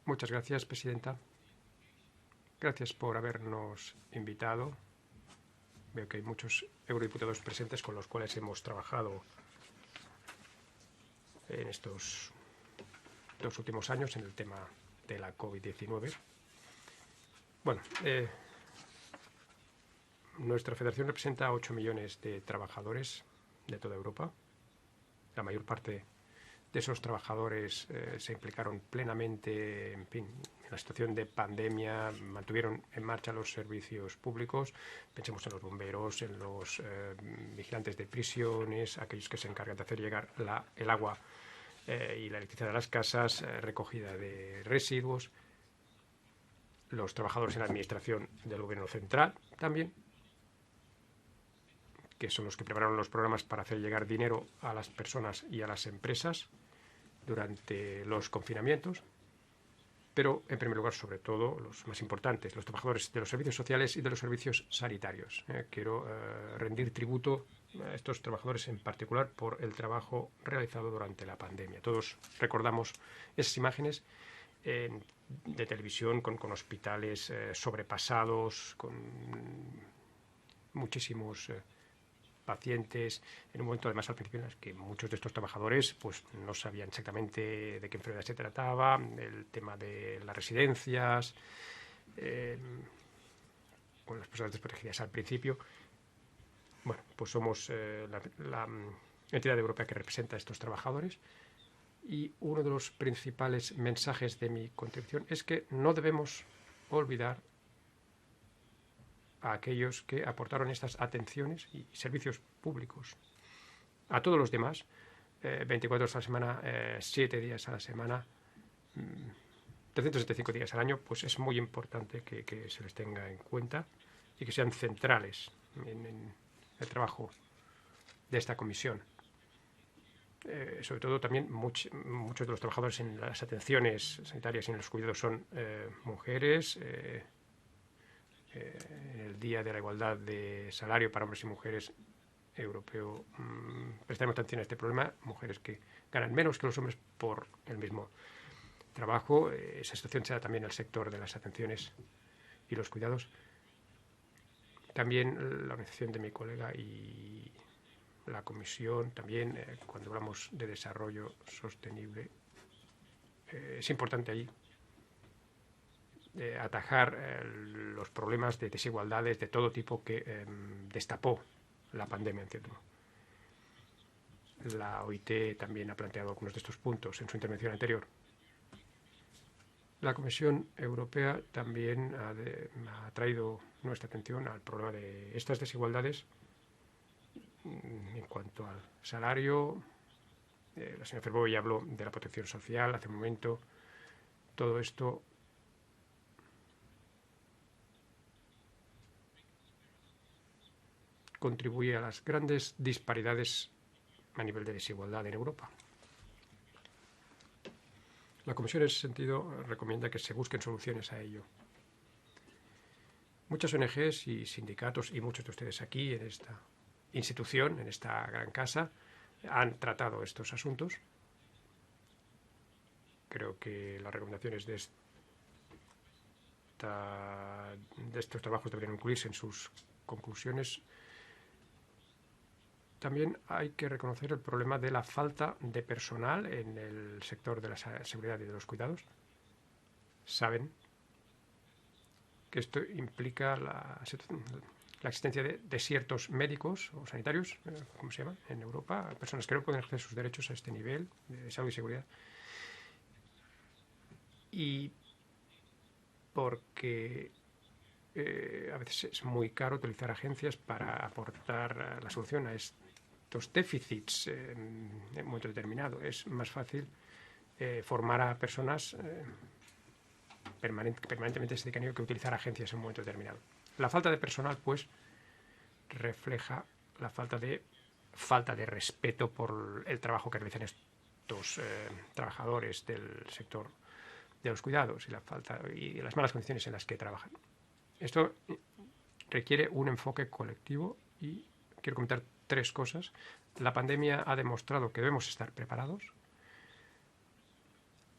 Muchas gracias, presidenta. Gracias por habernos invitado. Veo que hay muchos eurodiputados presentes con los cuales hemos trabajado en estos 2 últimos años en el tema de la COVID-19. Bueno, nuestra federación representa a 8 millones de trabajadores de toda Europa. La mayor parte de esos trabajadores se implicaron plenamente, en fin, en la situación de pandemia, mantuvieron en marcha los servicios públicos. Pensemos en los bomberos, en los vigilantes de prisiones, aquellos que se encargan de hacer llegar el agua y la electricidad a las casas, recogida de residuos, los trabajadores en la administración del gobierno central también, que son los que prepararon los programas para hacer llegar dinero a las personas y a las empresas durante los confinamientos, pero en primer lugar, sobre todo, los más importantes, los trabajadores de los servicios sociales y de los servicios sanitarios. Quiero rendir tributo a estos trabajadores en particular por el trabajo realizado durante la pandemia. Todos recordamos esas imágenes de televisión con hospitales sobrepasados, con muchísimos pacientes, en un momento además al principio en el que muchos de estos trabajadores pues no sabían exactamente de qué enfermedad se trataba, el tema de las residencias, con las personas desprotegidas al principio. Bueno, pues somos la entidad europea que representa a estos trabajadores, y uno de los principales mensajes de mi contribución es que no debemos olvidar a aquellos que aportaron estas atenciones y servicios públicos a todos los demás, 24 horas a la semana, 7 días a la semana, 375 días al año. Pues es muy importante que se les tenga en cuenta y que sean centrales en el trabajo de esta comisión. Sobre todo también muchos de los trabajadores en las atenciones sanitarias y en los cuidados son mujeres. En el Día de la Igualdad de Salario para Hombres y Mujeres europeo, prestaremos atención a este problema. Mujeres que ganan menos que los hombres por el mismo trabajo. Esa situación se da también en el sector de las atenciones y los cuidados. También la organización de mi colega y la comisión, también cuando hablamos de desarrollo sostenible, es importante ahí atajar los problemas de desigualdades de todo tipo que destapó la pandemia, en cierto modo. La OIT también ha planteado algunos de estos puntos en su intervención anterior. La Comisión Europea también ha traído nuestra atención al problema de estas desigualdades en cuanto al salario. La señora Ferbo ya habló de la protección social hace un momento. Todo esto contribuye a las grandes disparidades a nivel de desigualdad en Europa. La Comisión en ese sentido recomienda que se busquen soluciones a ello. Muchas ONGs y sindicatos y muchos de ustedes aquí en esta institución, en esta gran casa, han tratado estos asuntos. Creo que las recomendaciones de estos trabajos deberían incluirse en sus conclusiones. También hay que reconocer el problema de la falta de personal en el sector de la seguridad y de los cuidados. Saben que esto implica la existencia de desiertos médicos o sanitarios, ¿cómo se llama?, en Europa, personas que no pueden ejercer sus derechos a este nivel de salud y seguridad. Y porque a veces es muy caro utilizar agencias para aportar la solución a estos déficits en un momento determinado. Es más fácil formar a personas permanentemente se dedican a ello que utilizar agencias en un momento determinado. La falta de personal, pues, refleja la falta de respeto por el trabajo que realizan estos trabajadores del sector de los cuidados y las malas condiciones en las que trabajan. Esto requiere un enfoque colectivo y quiero comentar 3 cosas. La pandemia ha demostrado que debemos estar preparados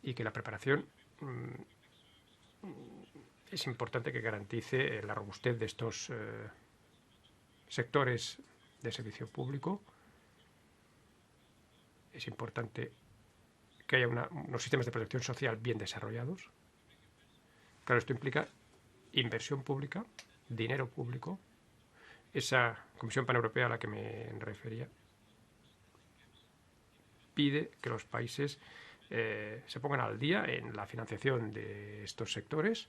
y que la preparación es importante que garantice la robustez de estos sectores de servicio público. Es importante que haya unos sistemas de protección social bien desarrollados. Claro, esto implica inversión pública, dinero público. Esa Comisión Paneuropea a la que me refería pide que los países se pongan al día en la financiación de estos sectores,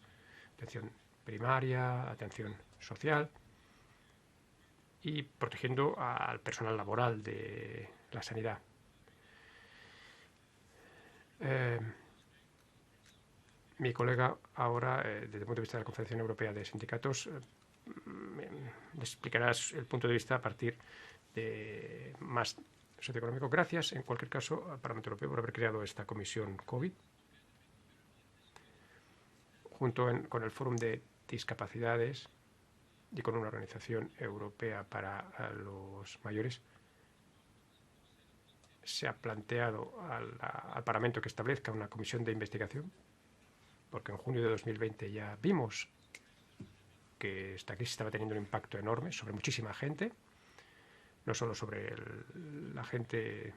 atención primaria, atención social, y protegiendo al personal laboral de la sanidad. Mi colega ahora, desde el punto de vista de la Confederación Europea de Sindicatos, le explicará el punto de vista a partir de más socioeconómico. Gracias, en cualquier caso, al Parlamento Europeo por haber creado esta comisión COVID, junto con el Fórum de Discapacidades y con una organización europea para los mayores. Se ha planteado al Parlamento que establezca una comisión de investigación, porque en junio de 2020 ya vimos que esta crisis estaba teniendo un impacto enorme sobre muchísima gente, no solo sobre la gente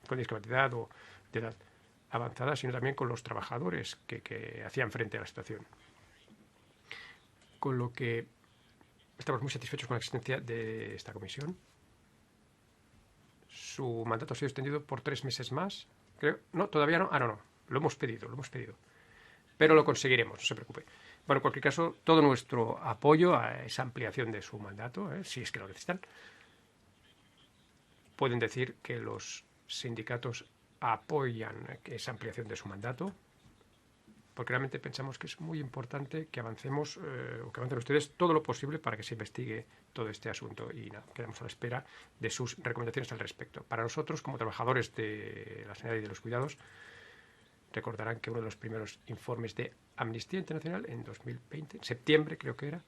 con discapacidad o de edad avanzada, sino también con los trabajadores que hacían frente a la situación. Con lo que estamos muy satisfechos con la existencia de esta comisión. Su mandato ha sido extendido por 3 meses más. Creo, no, todavía no. No. Lo hemos pedido. Pero lo conseguiremos, no se preocupe. Bueno, en cualquier caso, todo nuestro apoyo a esa ampliación de su mandato, si es que lo necesitan. Pueden decir que los sindicatos apoyan esa ampliación de su mandato, porque realmente pensamos que es muy importante que avancemos, o que avancen ustedes todo lo posible para que se investigue todo este asunto. Y nada, quedamos a la espera de sus recomendaciones al respecto. Para nosotros, como trabajadores de la sanidad y de los cuidados, recordarán que uno de los primeros informes de Amnistía Internacional en 2020, en septiembre creo que era,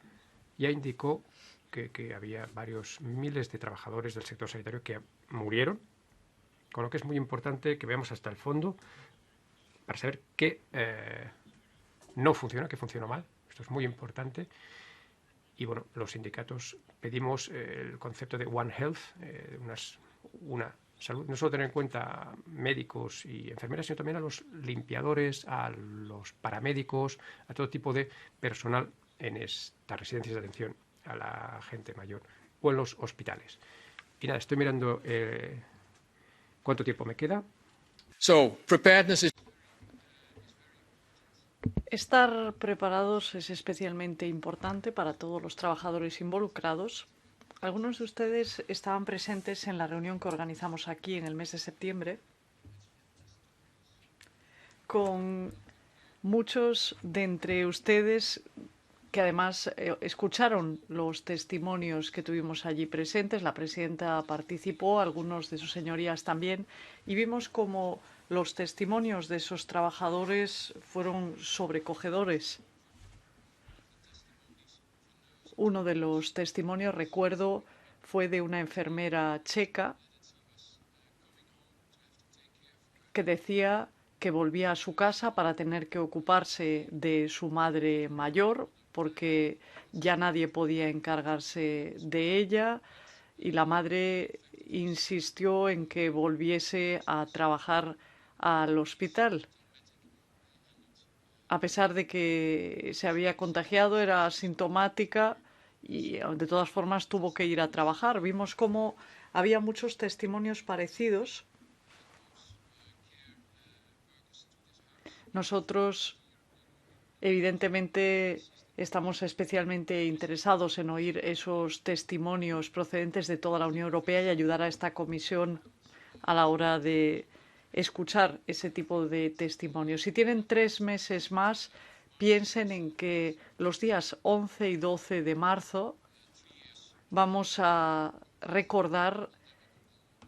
ya indicó que había varios miles de trabajadores del sector sanitario que murieron, con lo que es muy importante que veamos hasta el fondo para saber qué no funciona, qué funcionó mal. Esto es muy importante. Y bueno, los sindicatos pedimos el concepto de One Health, una salud, no solo tener en cuenta médicos y enfermeras, sino también a los limpiadores, a los paramédicos, a todo tipo de personal en estas residencias de atención a la gente mayor o en los hospitales. Y nada, estoy mirando cuánto tiempo me queda. Estar preparados es especialmente importante para todos los trabajadores involucrados. Algunos de ustedes estaban presentes en la reunión que organizamos aquí en el mes de septiembre con muchos de entre ustedes que además escucharon los testimonios que tuvimos allí presentes. La presidenta participó, algunos de sus señorías también, y vimos cómo los testimonios de esos trabajadores fueron sobrecogedores. Uno de los testimonios, recuerdo, fue de una enfermera checa que decía que volvía a su casa para tener que ocuparse de su madre mayor, porque ya nadie podía encargarse de ella, y la madre insistió en que volviese a trabajar al hospital. A pesar de que se había contagiado, era asintomática y de todas formas tuvo que ir a trabajar. Vimos cómo había muchos testimonios parecidos. Nosotros, evidentemente, estamos especialmente interesados en oír esos testimonios procedentes de toda la Unión Europea y ayudar a esta comisión a la hora de escuchar ese tipo de testimonios. Si tienen 3 meses más, piensen en que los días 11 y 12 de marzo vamos a recordar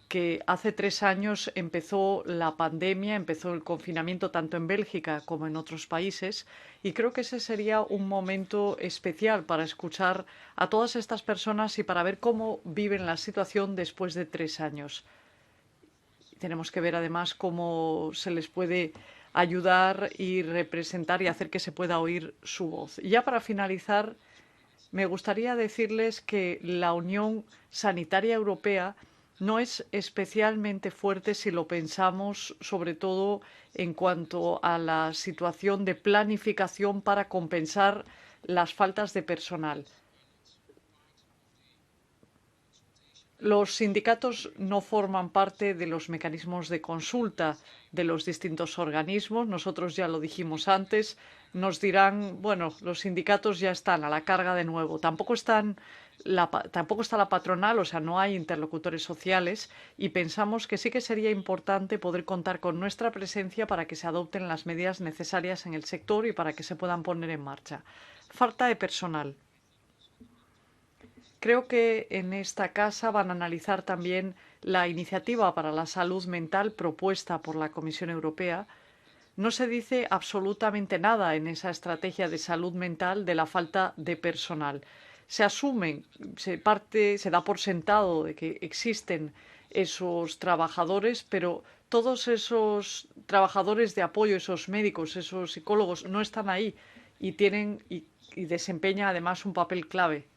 que hace 3 años empezó la pandemia, empezó el confinamiento tanto en Bélgica como en otros países, y creo que ese sería un momento especial para escuchar a todas estas personas y para ver cómo viven la situación después de 3 años. Tenemos que ver además cómo se les puede ayudar y representar y hacer que se pueda oír su voz. Y ya para finalizar, me gustaría decirles que la Unión Sanitaria Europea no es especialmente fuerte si lo pensamos, sobre todo en cuanto a la situación de planificación para compensar las faltas de personal. Los sindicatos no forman parte de los mecanismos de consulta de los distintos organismos. Nosotros ya lo dijimos antes. Nos dirán, bueno, los sindicatos ya están a la carga de nuevo. Tampoco está la patronal, o sea, no hay interlocutores sociales y pensamos que sí que sería importante poder contar con nuestra presencia para que se adopten las medidas necesarias en el sector y para que se puedan poner en marcha. Falta de personal. Creo que en esta casa van a analizar también la iniciativa para la salud mental propuesta por la Comisión Europea. No se dice absolutamente nada en esa estrategia de salud mental de la falta de personal. Se asume, se da por sentado de que existen esos trabajadores, pero todos esos trabajadores de apoyo, esos médicos, esos psicólogos, no están ahí y desempeñan además un papel clave.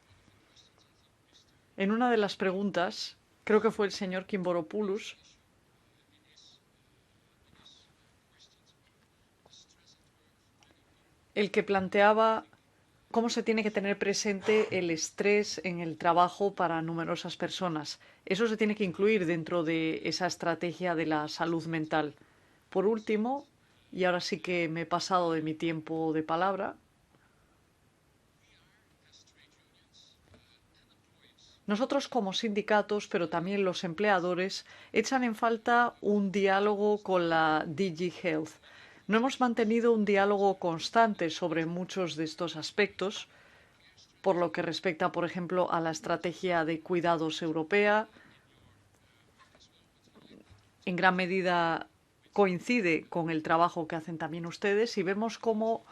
En una de las preguntas, creo que fue el señor Kimboropoulos, el que planteaba cómo se tiene que tener presente el estrés en el trabajo para numerosas personas. Eso se tiene que incluir dentro de esa estrategia de la salud mental. Por último, y ahora sí que me he pasado de mi tiempo de palabra, nosotros como sindicatos, pero también los empleadores, echan en falta un diálogo con la DG Health. No hemos mantenido un diálogo constante sobre muchos de estos aspectos, por lo que respecta, por ejemplo, a la estrategia de cuidados europea. En gran medida coincide con el trabajo que hacen también ustedes y vemos cómo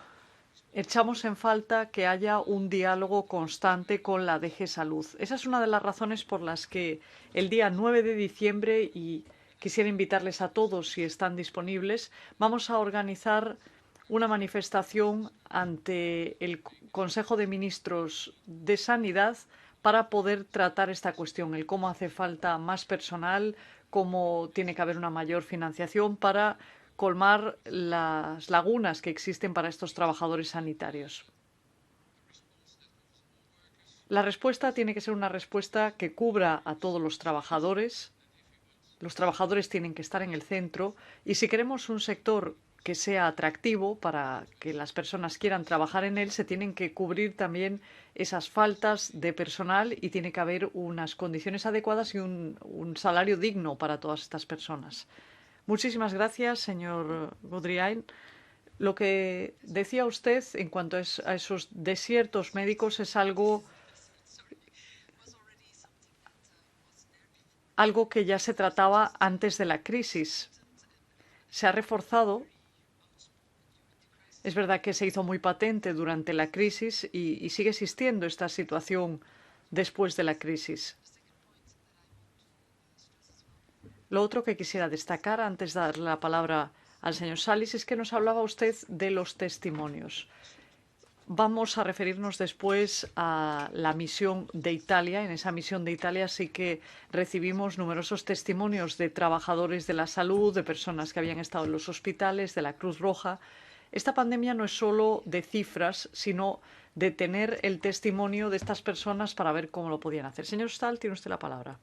echamos en falta que haya un diálogo constante con la DG Salud. Esa es una de las razones por las que el día 9 de diciembre, y quisiera invitarles a todos si están disponibles, vamos a organizar una manifestación ante el Consejo de Ministros de Sanidad para poder tratar esta cuestión, el cómo hace falta más personal, cómo tiene que haber una mayor financiación para colmar las lagunas que existen para estos trabajadores sanitarios. La respuesta tiene que ser una respuesta que cubra a todos los trabajadores. Los trabajadores tienen que estar en el centro y si queremos un sector que sea atractivo para que las personas quieran trabajar en él, se tienen que cubrir también esas faltas de personal y tiene que haber unas condiciones adecuadas y un salario digno para todas estas personas. Muchísimas gracias, señor Gaudriain. Lo que decía usted en cuanto a esos desiertos médicos es algo que ya se trataba antes de la crisis. Se ha reforzado. Es verdad que se hizo muy patente durante la crisis y sigue existiendo esta situación después de la crisis. Lo otro que quisiera destacar antes de dar la palabra al señor Salis es que nos hablaba usted de los testimonios. Vamos a referirnos después a la misión de Italia. En esa misión de Italia sí que recibimos numerosos testimonios de trabajadores de la salud, de personas que habían estado en los hospitales, de la Cruz Roja. Esta pandemia no es solo de cifras, sino de tener el testimonio de estas personas para ver cómo lo podían hacer. Señor Stahl, tiene usted la palabra.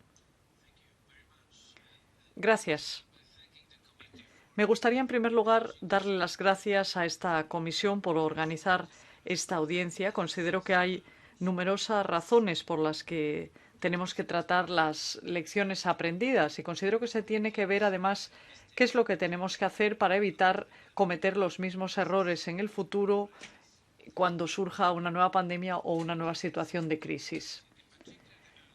Gracias. Me gustaría, en primer lugar, darle las gracias a esta comisión por organizar esta audiencia. Considero que hay numerosas razones por las que tenemos que tratar las lecciones aprendidas y considero que se tiene que ver, además, qué es lo que tenemos que hacer para evitar cometer los mismos errores en el futuro cuando surja una nueva pandemia o una nueva situación de crisis.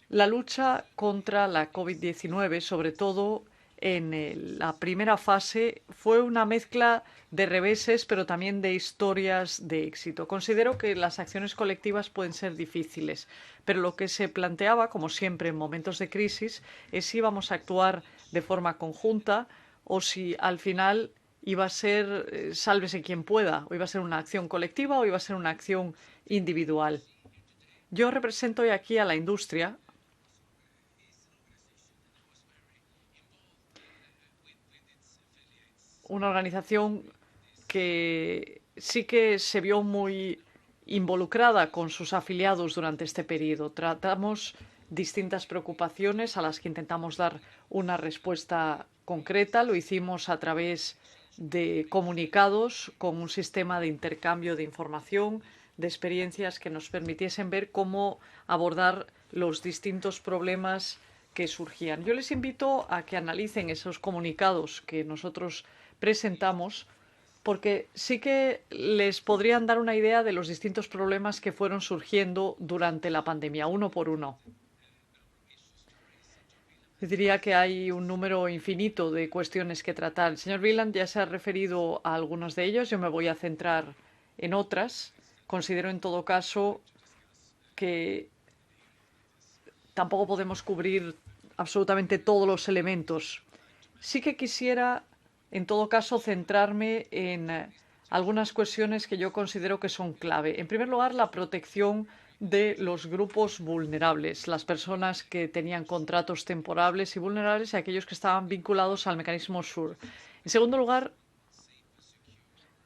La lucha contra la COVID-19, sobre todo en la primera fase, fue una mezcla de reveses, pero también de historias de éxito. Considero que las acciones colectivas pueden ser difíciles, pero lo que se planteaba, como siempre en momentos de crisis, es si íbamos a actuar de forma conjunta o si al final iba a ser sálvese quien pueda, o iba a ser una acción colectiva o iba a ser una acción individual. Yo represento hoy aquí a la industria, una organización que sí que se vio muy involucrada con sus afiliados durante este periodo. Tratamos distintas preocupaciones a las que intentamos dar una respuesta concreta. Lo hicimos a través de comunicados con un sistema de intercambio de información, de experiencias que nos permitiesen ver cómo abordar los distintos problemas que surgían. Yo les invito a que analicen esos comunicados que nosotros presentamos, porque sí que les podrían dar una idea de los distintos problemas que fueron surgiendo durante la pandemia, uno por uno. Diría que hay un número infinito de cuestiones que tratar. El señor Wieland ya se ha referido a algunos de ellos, yo me voy a centrar en otras. Considero en todo caso que tampoco podemos cubrir absolutamente todos los elementos. Sí que quisiera, en todo caso, centrarme en algunas cuestiones que yo considero que son clave. En primer lugar, la protección de los grupos vulnerables, las personas que tenían contratos temporales y vulnerables y aquellos que estaban vinculados al mecanismo SURE. En segundo lugar,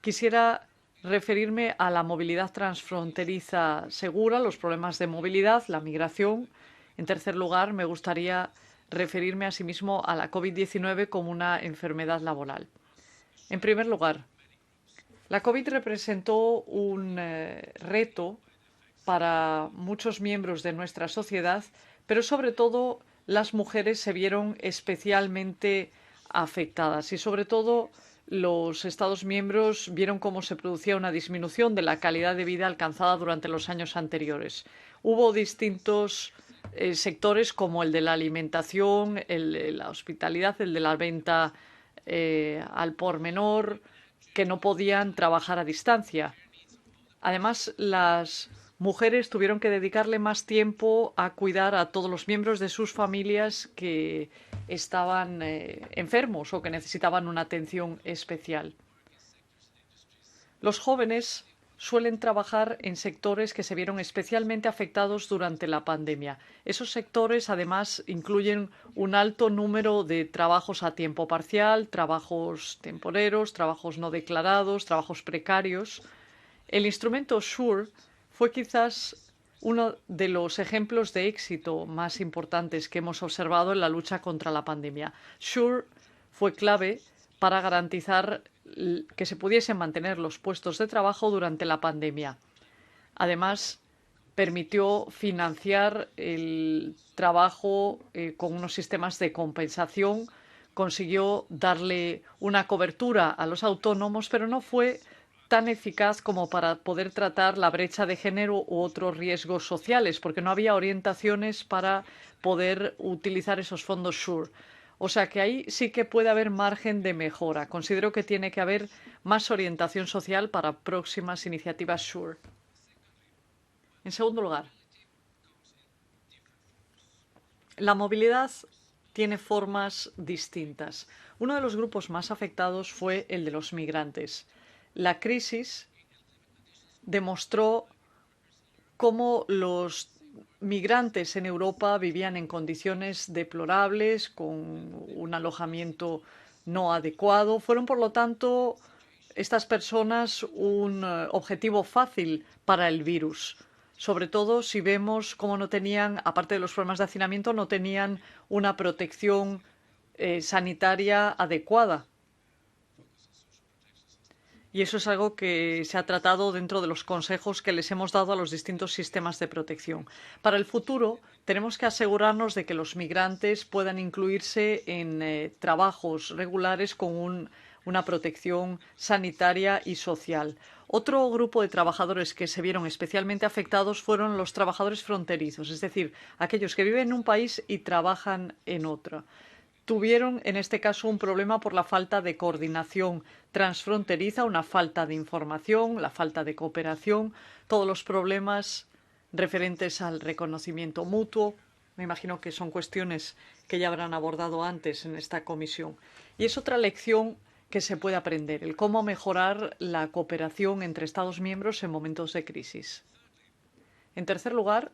quisiera referirme a la movilidad transfronteriza segura, los problemas de movilidad, la migración. En tercer lugar, me gustaría referirme asimismo a la COVID-19 como una enfermedad laboral. En primer lugar, la COVID representó un reto para muchos miembros de nuestra sociedad, pero sobre todo las mujeres se vieron especialmente afectadas y sobre todo los Estados miembros vieron cómo se producía una disminución de la calidad de vida alcanzada durante los años anteriores. Hubo distintos sectores como el de la alimentación, el de la hospitalidad, el de la venta al por menor, que no podían trabajar a distancia. Además, las mujeres tuvieron que dedicarle más tiempo a cuidar a todos los miembros de sus familias que estaban enfermos o que necesitaban una atención especial. Los jóvenes suelen trabajar en sectores que se vieron especialmente afectados durante la pandemia. Esos sectores, además, incluyen un alto número de trabajos a tiempo parcial, trabajos temporeros, trabajos no declarados, trabajos precarios. El instrumento SURE fue quizás uno de los ejemplos de éxito más importantes que hemos observado en la lucha contra la pandemia. SURE fue clave para garantizar que se pudiesen mantener los puestos de trabajo durante la pandemia. Además, permitió financiar el trabajo con unos sistemas de compensación, consiguió darle una cobertura a los autónomos, pero no fue tan eficaz como para poder tratar la brecha de género u otros riesgos sociales, porque no había orientaciones para poder utilizar esos fondos SURE. O sea que ahí sí que puede haber margen de mejora. Considero que tiene que haber más orientación social para próximas iniciativas SURE. En segundo lugar, la movilidad tiene formas distintas. Uno de los grupos más afectados fue el de los migrantes. La crisis demostró cómo los migrantes en Europa vivían en condiciones deplorables, con un alojamiento no adecuado. Fueron, por lo tanto, estas personas un objetivo fácil para el virus. Sobre todo si vemos cómo no tenían, aparte de los problemas de hacinamiento, no tenían una protección sanitaria adecuada. Y eso es algo que se ha tratado dentro de los consejos que les hemos dado a los distintos sistemas de protección. Para el futuro, tenemos que asegurarnos de que los migrantes puedan incluirse en trabajos regulares con una protección sanitaria y social. Otro grupo de trabajadores que se vieron especialmente afectados fueron los trabajadores fronterizos, es decir, aquellos que viven en un país y trabajan en otro. Tuvieron, en este caso, un problema por la falta de coordinación transfronteriza, una falta de información, la falta de cooperación, todos los problemas referentes al reconocimiento mutuo. Me imagino que son cuestiones que ya habrán abordado antes en esta comisión. Y es otra lección que se puede aprender, el cómo mejorar la cooperación entre Estados miembros en momentos de crisis. En tercer lugar,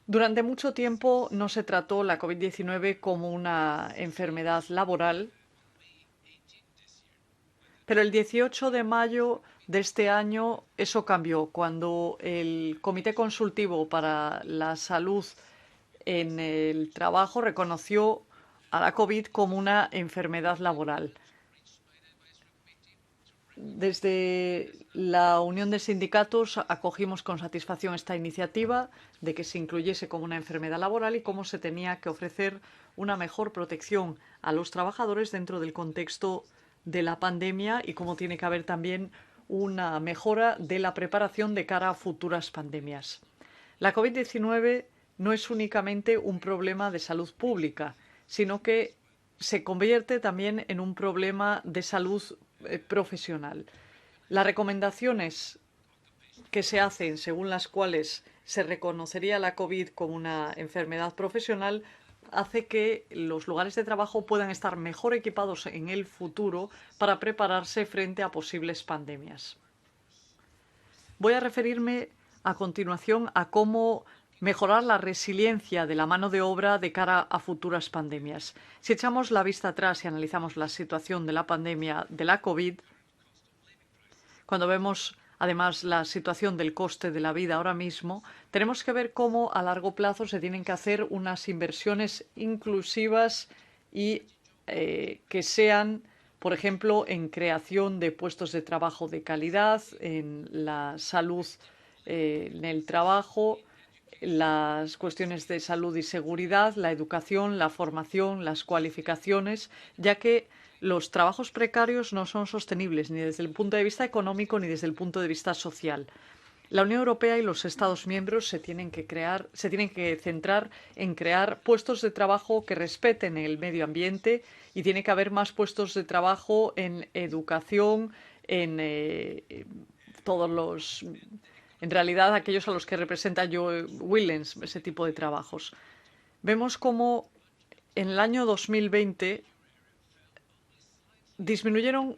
durante mucho tiempo no se trató la COVID-19 como una enfermedad laboral, pero el 18 de mayo de este año eso cambió, cuando el Comité Consultivo para la Salud en el Trabajo reconoció a la COVID como una enfermedad laboral. Desde la Unión de Sindicatos acogimos con satisfacción esta iniciativa de que se incluyese como una enfermedad laboral y cómo se tenía que ofrecer una mejor protección a los trabajadores dentro del contexto de la pandemia y cómo tiene que haber también una mejora de la preparación de cara a futuras pandemias. La COVID-19 no es únicamente un problema de salud pública, sino que se convierte también en un problema de salud profesional. Las recomendaciones que se hacen, según las cuales se reconocería la COVID como una enfermedad profesional, hace que los lugares de trabajo puedan estar mejor equipados en el futuro para prepararse frente a posibles pandemias. Voy a referirme a continuación a cómo mejorar la resiliencia de la mano de obra de cara a futuras pandemias. Si echamos la vista atrás y analizamos la situación de la pandemia de la COVID, cuando vemos además la situación del coste de la vida ahora mismo, tenemos que ver cómo a largo plazo se tienen que hacer unas inversiones inclusivas y que sean, por ejemplo, en creación de puestos de trabajo de calidad, en la salud en el trabajo, las cuestiones de salud y seguridad, la educación, la formación, las cualificaciones, ya que los trabajos precarios no son sostenibles ni desde el punto de vista económico ni desde el punto de vista social. La Unión Europea y los Estados miembros se tienen que centrar en crear puestos de trabajo que respeten el medio ambiente y tiene que haber más puestos de trabajo en educación, en todos los, en realidad aquellos a los que representa Joe Willens, ese tipo de trabajos. Vemos cómo en el año 2020 disminuyeron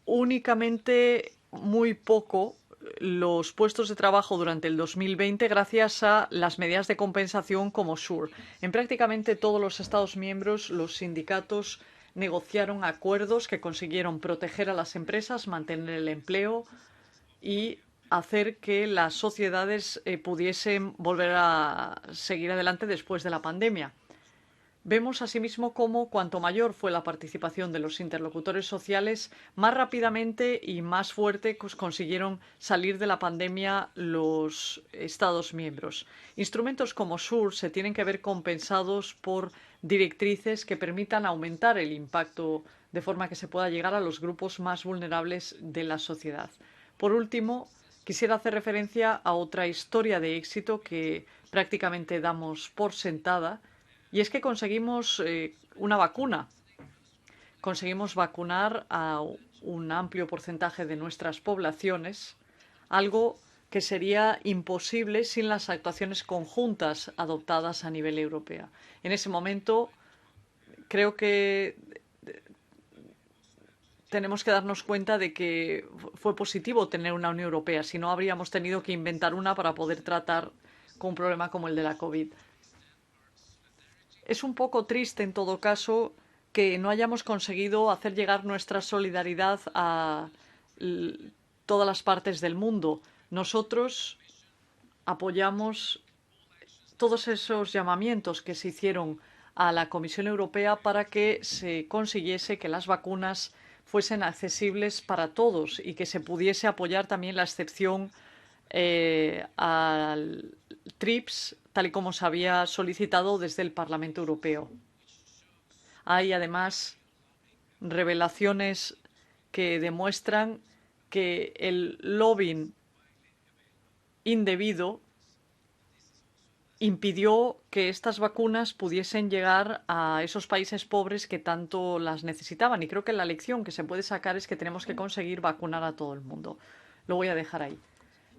únicamente muy poco los puestos de trabajo durante el 2020 gracias a las medidas de compensación como SURE. En prácticamente todos los Estados miembros, los sindicatos negociaron acuerdos que consiguieron proteger a las empresas, mantener el empleo y hacer que las sociedades pudiesen volver a seguir adelante después de la pandemia. Vemos asimismo cómo cuanto mayor fue la participación de los interlocutores sociales, más rápidamente y más fuerte consiguieron salir de la pandemia los Estados miembros. Instrumentos como SURE se tienen que ver compensados por directrices que permitan aumentar el impacto de forma que se pueda llegar a los grupos más vulnerables de la sociedad. Por último, quisiera hacer referencia a otra historia de éxito que prácticamente damos por sentada, y es que conseguimos una vacuna. Conseguimos vacunar a un amplio porcentaje de nuestras poblaciones, algo que sería imposible sin las actuaciones conjuntas adoptadas a nivel europeo. En ese momento, creo que tenemos que darnos cuenta de que fue positivo tener una Unión Europea, si no habríamos tenido que inventar una para poder tratar con un problema como el de la COVID. Es un poco triste, en todo caso, que no hayamos conseguido hacer llegar nuestra solidaridad a todas las partes del mundo. Nosotros apoyamos todos esos llamamientos que se hicieron a la Comisión Europea para que se consiguiese que las vacunas fuesen accesibles para todos y que se pudiese apoyar también la excepción al TRIPS, tal y como se había solicitado desde el Parlamento Europeo. Hay además revelaciones que demuestran que el lobbying indebido impidió que estas vacunas pudiesen llegar a esos países pobres que tanto las necesitaban. Y creo que la lección que se puede sacar es que tenemos que conseguir vacunar a todo el mundo. Lo voy a dejar ahí.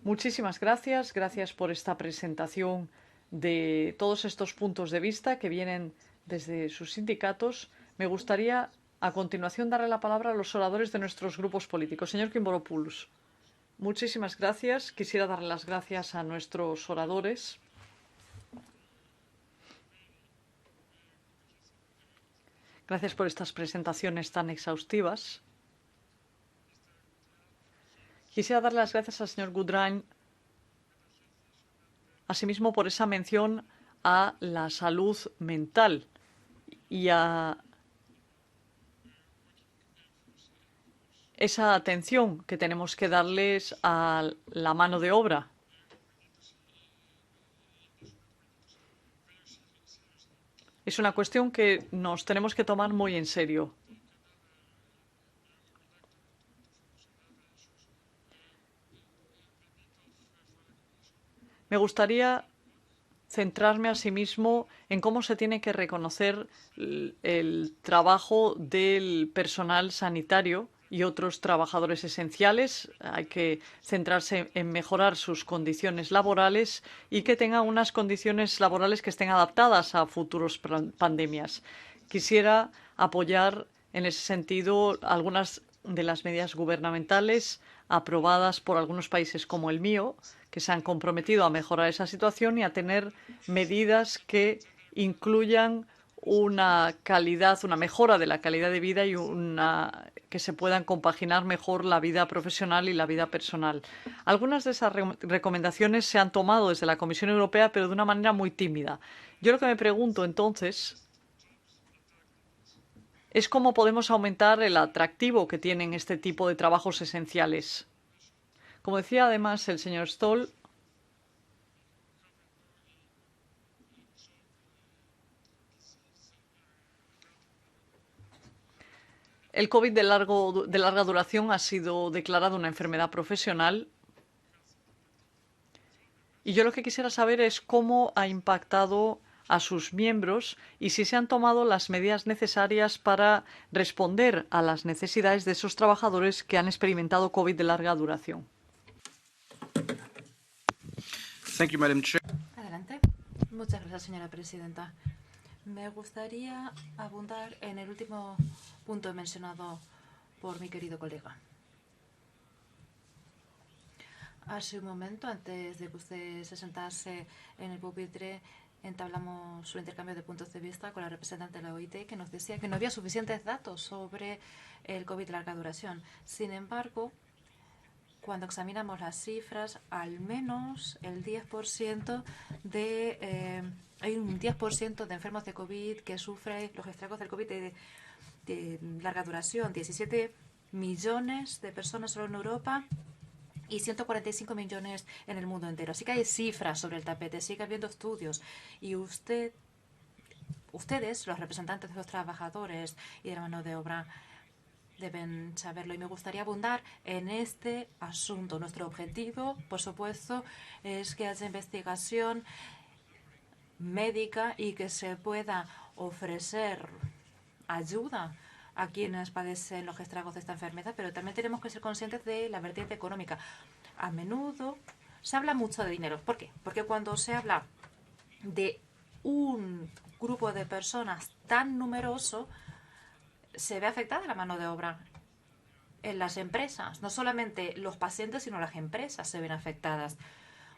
Muchísimas gracias. Gracias por esta presentación de todos estos puntos de vista que vienen desde sus sindicatos, me gustaría a continuación darle la palabra a los oradores de nuestros grupos políticos. Señor Kimboropoulos, muchísimas gracias. Quisiera darle las gracias a nuestros oradores. Gracias por estas presentaciones tan exhaustivas. Quisiera darle las gracias al señor Gudrun, asimismo por esa mención a la salud mental y a esa atención que tenemos que darles a la mano de obra. Es una cuestión que nos tenemos que tomar muy en serio. Me gustaría centrarme asimismo en cómo se tiene que reconocer el trabajo del personal sanitario y otros trabajadores esenciales. Hay que centrarse en mejorar sus condiciones laborales y que tengan unas condiciones laborales que estén adaptadas a futuras pandemias. Quisiera apoyar en ese sentido algunas de las medidas gubernamentales aprobadas por algunos países como el mío, que se han comprometido a mejorar esa situación y a tener medidas que incluyan una mejora de la calidad de vida y que se puedan compaginar mejor la vida profesional y la vida personal. Algunas de esas recomendaciones se han tomado desde la Comisión Europea, pero de una manera muy tímida. Yo lo que me pregunto entonces es cómo podemos aumentar el atractivo que tienen este tipo de trabajos esenciales. Como decía además el señor Stoll, el COVID de larga duración ha sido declarado una enfermedad profesional y yo lo que quisiera saber es cómo ha impactado a sus miembros y si se han tomado las medidas necesarias para responder a las necesidades de esos trabajadores que han experimentado COVID de larga duración. Thank you, Madam Chair. Adelante. Muchas gracias, señora presidenta. Me gustaría abundar en el último punto mencionado por mi querido colega. Hace un momento, antes de que usted se sentase en el pupitre, entablamos su intercambio de puntos de vista con la representante de la OIT, que nos decía que no había suficientes datos sobre el COVID de larga duración. Sin embargo, cuando examinamos las cifras, al menos el 10% hay un 10% de enfermos de COVID que sufren los estragos del COVID de larga duración. 17 millones de personas solo en Europa y 145 millones en el mundo entero. Así que hay cifras sobre el tapete, sigue habiendo estudios. Y ustedes, los representantes de los trabajadores y de la mano de obra, deben saberlo. Y me gustaría abundar en este asunto. Nuestro objetivo, por supuesto, es que haya investigación médica y que se pueda ofrecer ayuda a quienes padecen los estragos de esta enfermedad, pero también tenemos que ser conscientes de la vertiente económica. A menudo se habla mucho de dinero. ¿Por qué? Porque cuando se habla de un grupo de personas tan numeroso, se ve afectada la mano de obra en las empresas. No solamente los pacientes, sino las empresas se ven afectadas.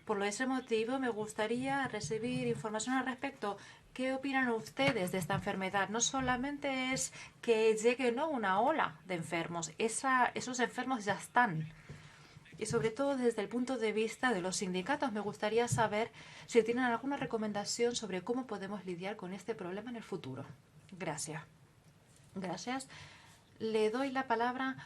Por ese motivo, me gustaría recibir información al respecto. ¿Qué opinan ustedes de esta enfermedad? No solamente es que llegue una ola de enfermos. Esos enfermos ya están. Y sobre todo desde el punto de vista de los sindicatos, me gustaría saber si tienen alguna recomendación sobre cómo podemos lidiar con este problema en el futuro. Gracias. Gracias. Le doy la palabra.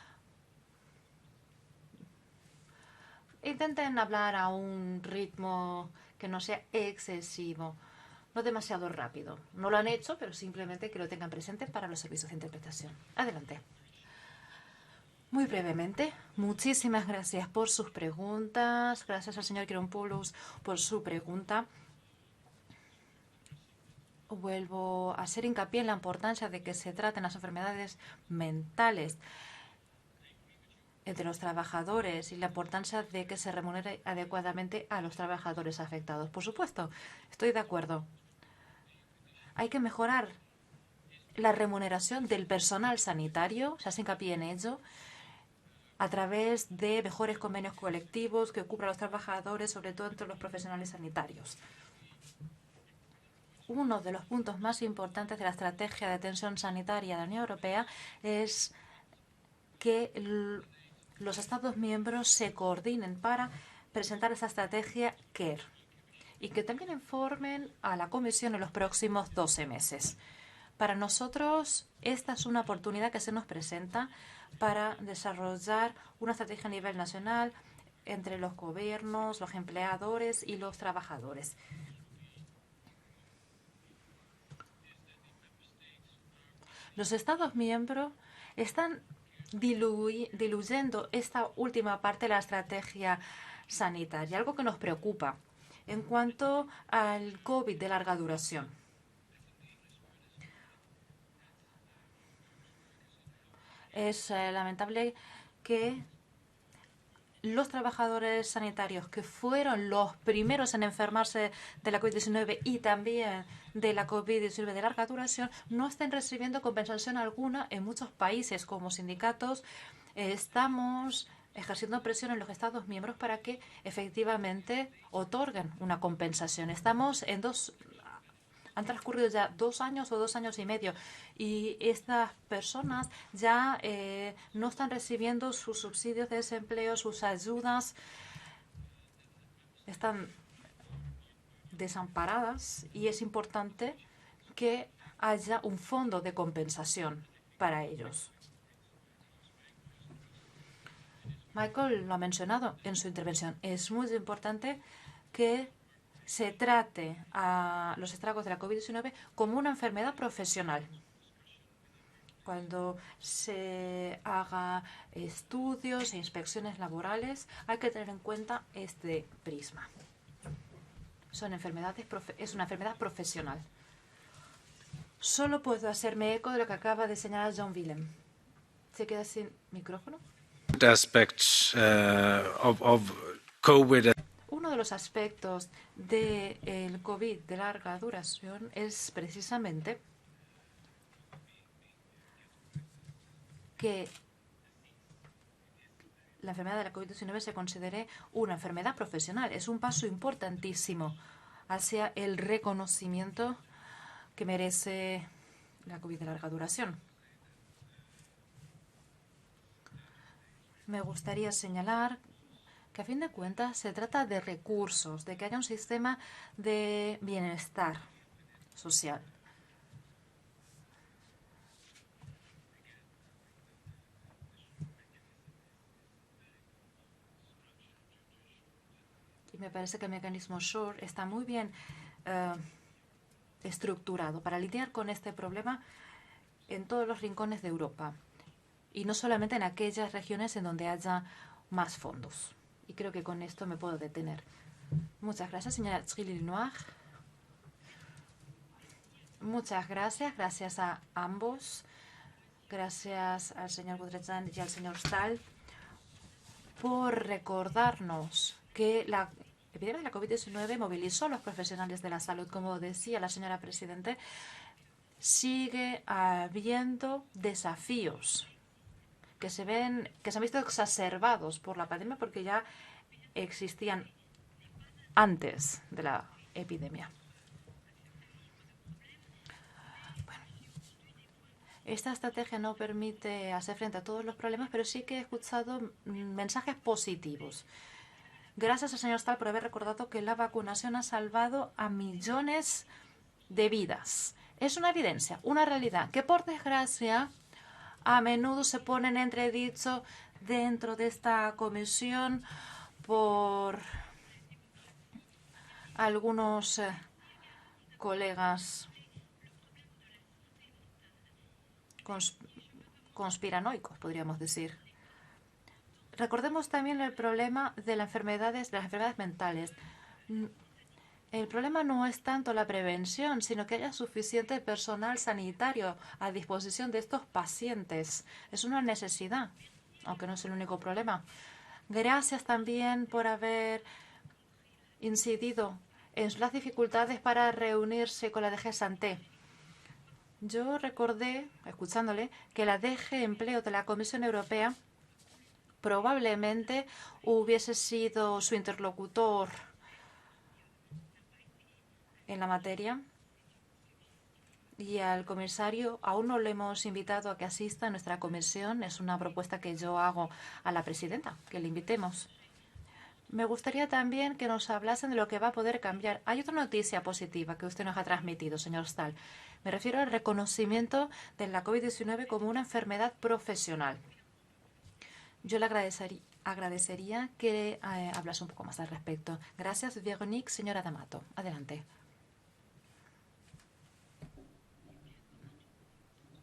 Intenten hablar a un ritmo que no sea excesivo, no demasiado rápido. No lo han hecho, pero simplemente que lo tengan presente para los servicios de interpretación. Adelante. Muy brevemente, muchísimas gracias por sus preguntas. Gracias al señor Kimboropoulos por su pregunta. Vuelvo a hacer hincapié en la importancia de que se traten las enfermedades mentales. entre los trabajadores y la importancia de que se remunere adecuadamente a los trabajadores afectados. Por supuesto, estoy de acuerdo. Hay que mejorar la remuneración del personal sanitario, se hace hincapié en ello, a través de mejores convenios colectivos que cubran a los trabajadores, sobre todo entre los profesionales sanitarios. Uno de los puntos más importantes de la estrategia de atención sanitaria de la Unión Europea es que los Estados miembros se coordinen para presentar esa estrategia CARE y que también informen a la Comisión en los próximos 12 meses. Para nosotros, esta es una oportunidad que se nos presenta para desarrollar una estrategia a nivel nacional entre los gobiernos, los empleadores y los trabajadores. Los Estados miembros están diluyendo esta última parte de la estrategia sanitaria, algo que nos preocupa en cuanto al COVID de larga duración. Es lamentable que los trabajadores sanitarios que fueron los primeros en enfermarse de la COVID-19 y también de la COVID-19 de larga duración no estén recibiendo compensación alguna en muchos países. Como sindicatos estamos ejerciendo presión en los Estados miembros para que efectivamente otorguen una compensación. Han transcurrido ya 2 años o 2 años y medio y estas personas ya no están recibiendo sus subsidios de desempleo, sus ayudas, están desamparadas y es importante que haya un fondo de compensación para ellos. Michael lo ha mencionado en su intervención. Es muy importante que se trate a los estragos de la COVID-19 como una enfermedad profesional. Cuando se haga estudios e inspecciones laborales, hay que tener en cuenta este prisma. Es una enfermedad profesional. Solo puedo hacerme eco de lo que acaba de señalar John Willem. ¿Se queda sin micrófono? Of COVID. Uno de los aspectos del COVID de larga duración es precisamente que la enfermedad de la COVID-19 se considere una enfermedad profesional. Es un paso importantísimo hacia el reconocimiento que merece la COVID de larga duración. Me gustaría señalar que a fin de cuentas se trata de recursos, de que haya un sistema de bienestar social. Y me parece que el mecanismo SURE está muy bien estructurado para lidiar con este problema en todos los rincones de Europa y no solamente en aquellas regiones en donde haya más fondos. Y creo que con esto me puedo detener. Muchas gracias, señora Trilly-Lenoir. Muchas gracias. Gracias a ambos. Gracias al señor Budrechan y al señor Stahl por recordarnos que la epidemia de la COVID-19 movilizó a los profesionales de la salud. Como decía la señora Presidente, sigue habiendo desafíos que se han visto exacerbados por la pandemia porque ya existían antes de la epidemia. Bueno, esta estrategia no permite hacer frente a todos los problemas, pero sí que he escuchado mensajes positivos. Gracias al señor Stahl por haber recordado que la vacunación ha salvado a millones de vidas. Es una evidencia, una realidad que por desgracia a menudo se pone en entredicho dentro de esta comisión por algunos colegas conspiranoicos, podríamos decir. Recordemos también el problema de las enfermedades mentales. El problema no es tanto la prevención, sino que haya suficiente personal sanitario a disposición de estos pacientes. Es una necesidad. aunque no es el único problema. Gracias también por haber incidido en las dificultades para reunirse con la DG Santé. Yo recordé, escuchándole, que la DG Empleo de la Comisión Europea probablemente hubiese sido su interlocutor en la materia. Y al comisario aún no le hemos invitado a que asista a nuestra comisión. Es una propuesta que yo hago a la presidenta, que le invitemos. Me gustaría también que nos hablasen de lo que va a poder cambiar. Hay otra noticia positiva que usted nos ha transmitido, señor Stahl. Me refiero al reconocimiento de la COVID-19 como una enfermedad profesional. Yo le agradecería que hablase un poco más al respecto. Gracias, Véronique. Señora D'Amato, adelante.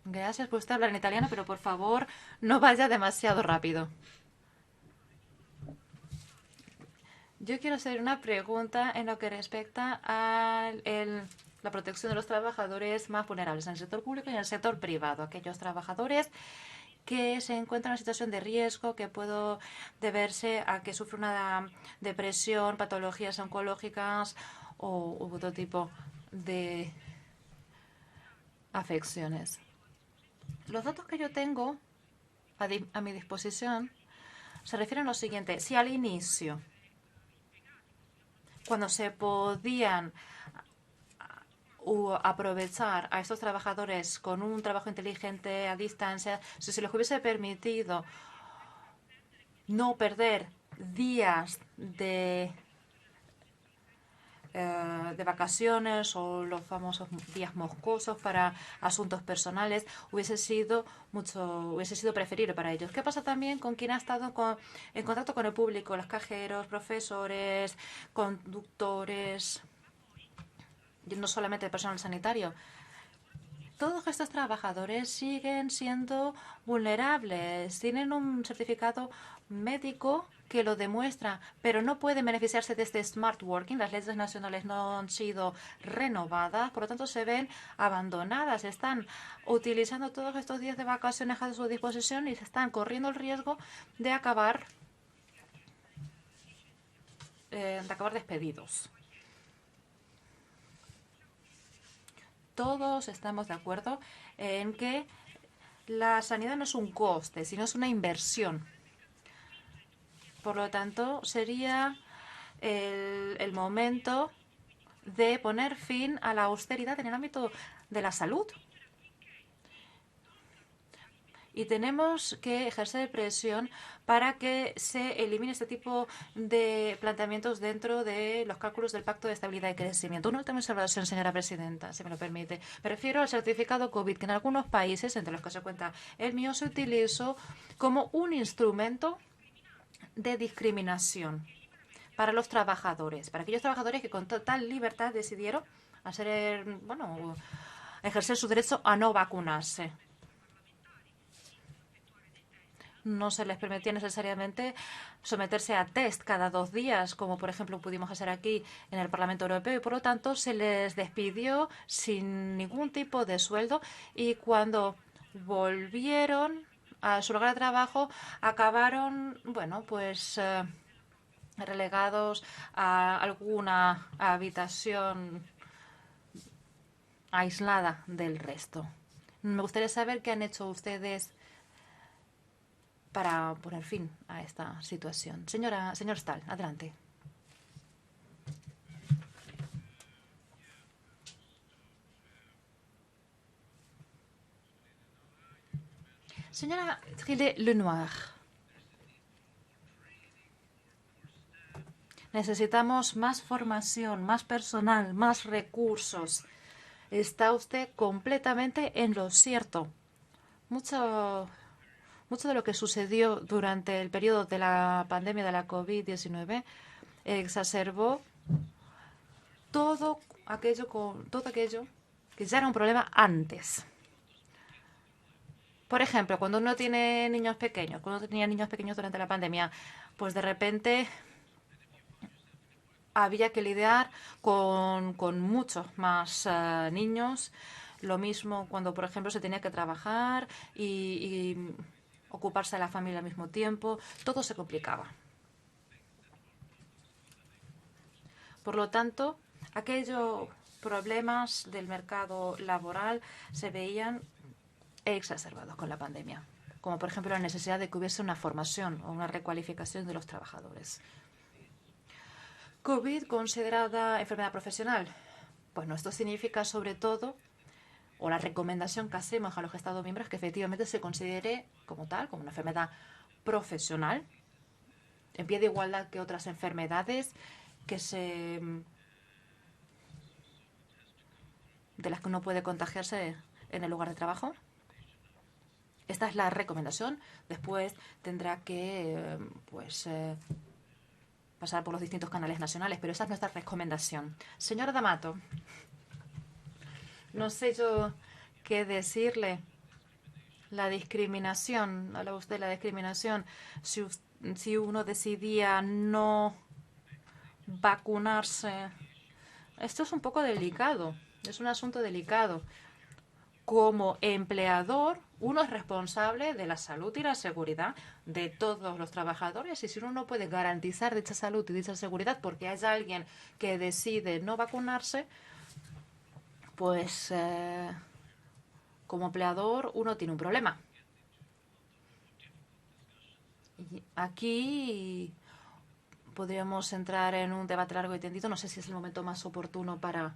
Gracias por usted hablar en italiano, pero por favor no vaya demasiado rápido. Yo quiero hacer una pregunta en lo que respecta a la protección de los trabajadores más vulnerables en el sector público y en el sector privado. Aquellos trabajadores que se encuentran en una situación de riesgo que puede deberse a que sufre una depresión, patologías oncológicas o otro tipo de afecciones. Los datos que yo tengo a mi disposición se refieren a lo siguiente. Si al inicio, cuando se podían aprovechar a estos trabajadores con un trabajo inteligente a distancia, si se les hubiese permitido no perder días de vacaciones o los famosos días moscosos para asuntos personales, hubiese sido preferible para ellos. ¿Qué pasa también con quien ha estado en contacto con el público? Los cajeros, profesores, conductores, y no solamente el personal sanitario. Todos estos trabajadores siguen siendo vulnerables, tienen un certificado médico que lo demuestra, pero no pueden beneficiarse de este smart working. Las leyes nacionales no han sido renovadas, por lo tanto se ven abandonadas. Están utilizando todos estos días de vacaciones a su disposición y se están corriendo el riesgo de acabar despedidos. Todos estamos de acuerdo en que la sanidad no es un coste, sino es una inversión. Por lo tanto, sería el momento de poner fin a la austeridad en el ámbito de la salud. Y tenemos que ejercer presión para que se elimine este tipo de planteamientos dentro de los cálculos del Pacto de Estabilidad y Crecimiento. Una última observación, señora presidenta, si me lo permite. Me refiero al certificado COVID, que en algunos países, entre los que se cuenta el mío, se utilizó como un instrumento de discriminación para los trabajadores, para aquellos trabajadores que con total libertad decidieron ejercer su derecho a no vacunarse. No se les permitía necesariamente someterse a test cada 2 días, como por ejemplo pudimos hacer aquí en el Parlamento Europeo, y por lo tanto se les despidió sin ningún tipo de sueldo, y cuando volvieron a su lugar de trabajo acabaron, relegados a alguna habitación aislada del resto. Me gustaría saber qué han hecho ustedes para poner fin a esta situación. Señor Stahl, adelante. Señora Trillet-Lenoir, necesitamos más formación, más personal, más recursos. Está usted completamente en lo cierto. Mucho de lo que sucedió durante el periodo de la pandemia de la COVID-19 exacerbó todo aquello que ya era un problema antes. Por ejemplo, cuando uno tiene niños pequeños, cuando tenía niños pequeños durante la pandemia, pues de repente había que lidiar con muchos más niños. Lo mismo cuando, por ejemplo, se tenía que trabajar ocuparse de la familia al mismo tiempo, todo se complicaba. Por lo tanto, aquellos problemas del mercado laboral se veían exacerbados con la pandemia, como por ejemplo la necesidad de que hubiese una formación o una recualificación de los trabajadores. COVID considerada enfermedad profesional. Bueno, esto significa sobre todo, o la recomendación que hacemos a los Estados miembros, que efectivamente se considere como tal, como una enfermedad profesional, en pie de igualdad que otras enfermedades de las que uno puede contagiarse en el lugar de trabajo. Esta es la recomendación. Después tendrá que pasar por los distintos canales nacionales, pero esa es nuestra recomendación. Señora D'Amato, no sé yo qué decirle. La discriminación, habla usted de la discriminación. Si uno decidía no vacunarse, esto es un poco delicado, es un asunto delicado. Como empleador, uno es responsable de la salud y la seguridad de todos los trabajadores, y si uno no puede garantizar dicha salud y dicha seguridad porque hay alguien que decide no vacunarse, pues como empleador uno tiene un problema. Y aquí podríamos entrar en un debate largo y tendido. No sé si es el momento más oportuno para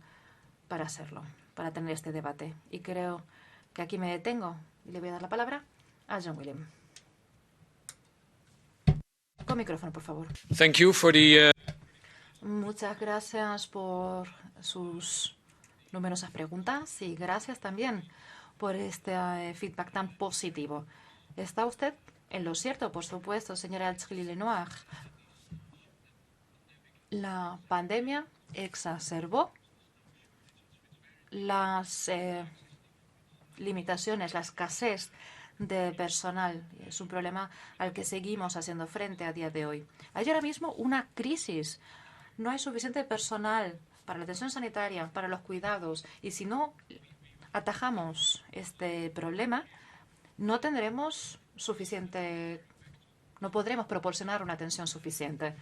hacerlo, para tener este debate. Y creo que aquí me detengo y le voy a dar la palabra a John William. Con micrófono, por favor. Thank you for the. Muchas gracias por sus numerosas preguntas y gracias también por este feedback tan positivo. ¿Está usted en lo cierto? Por supuesto, señora Alchili-Lenoir. La pandemia exacerbó las limitaciones, la escasez de personal. Es un problema al que seguimos haciendo frente a día de hoy. Hay ahora mismo una crisis. No hay suficiente personal para la atención sanitaria, para los cuidados. Y si no atajamos este problema, no tendremos suficiente, no podremos proporcionar una atención suficiente.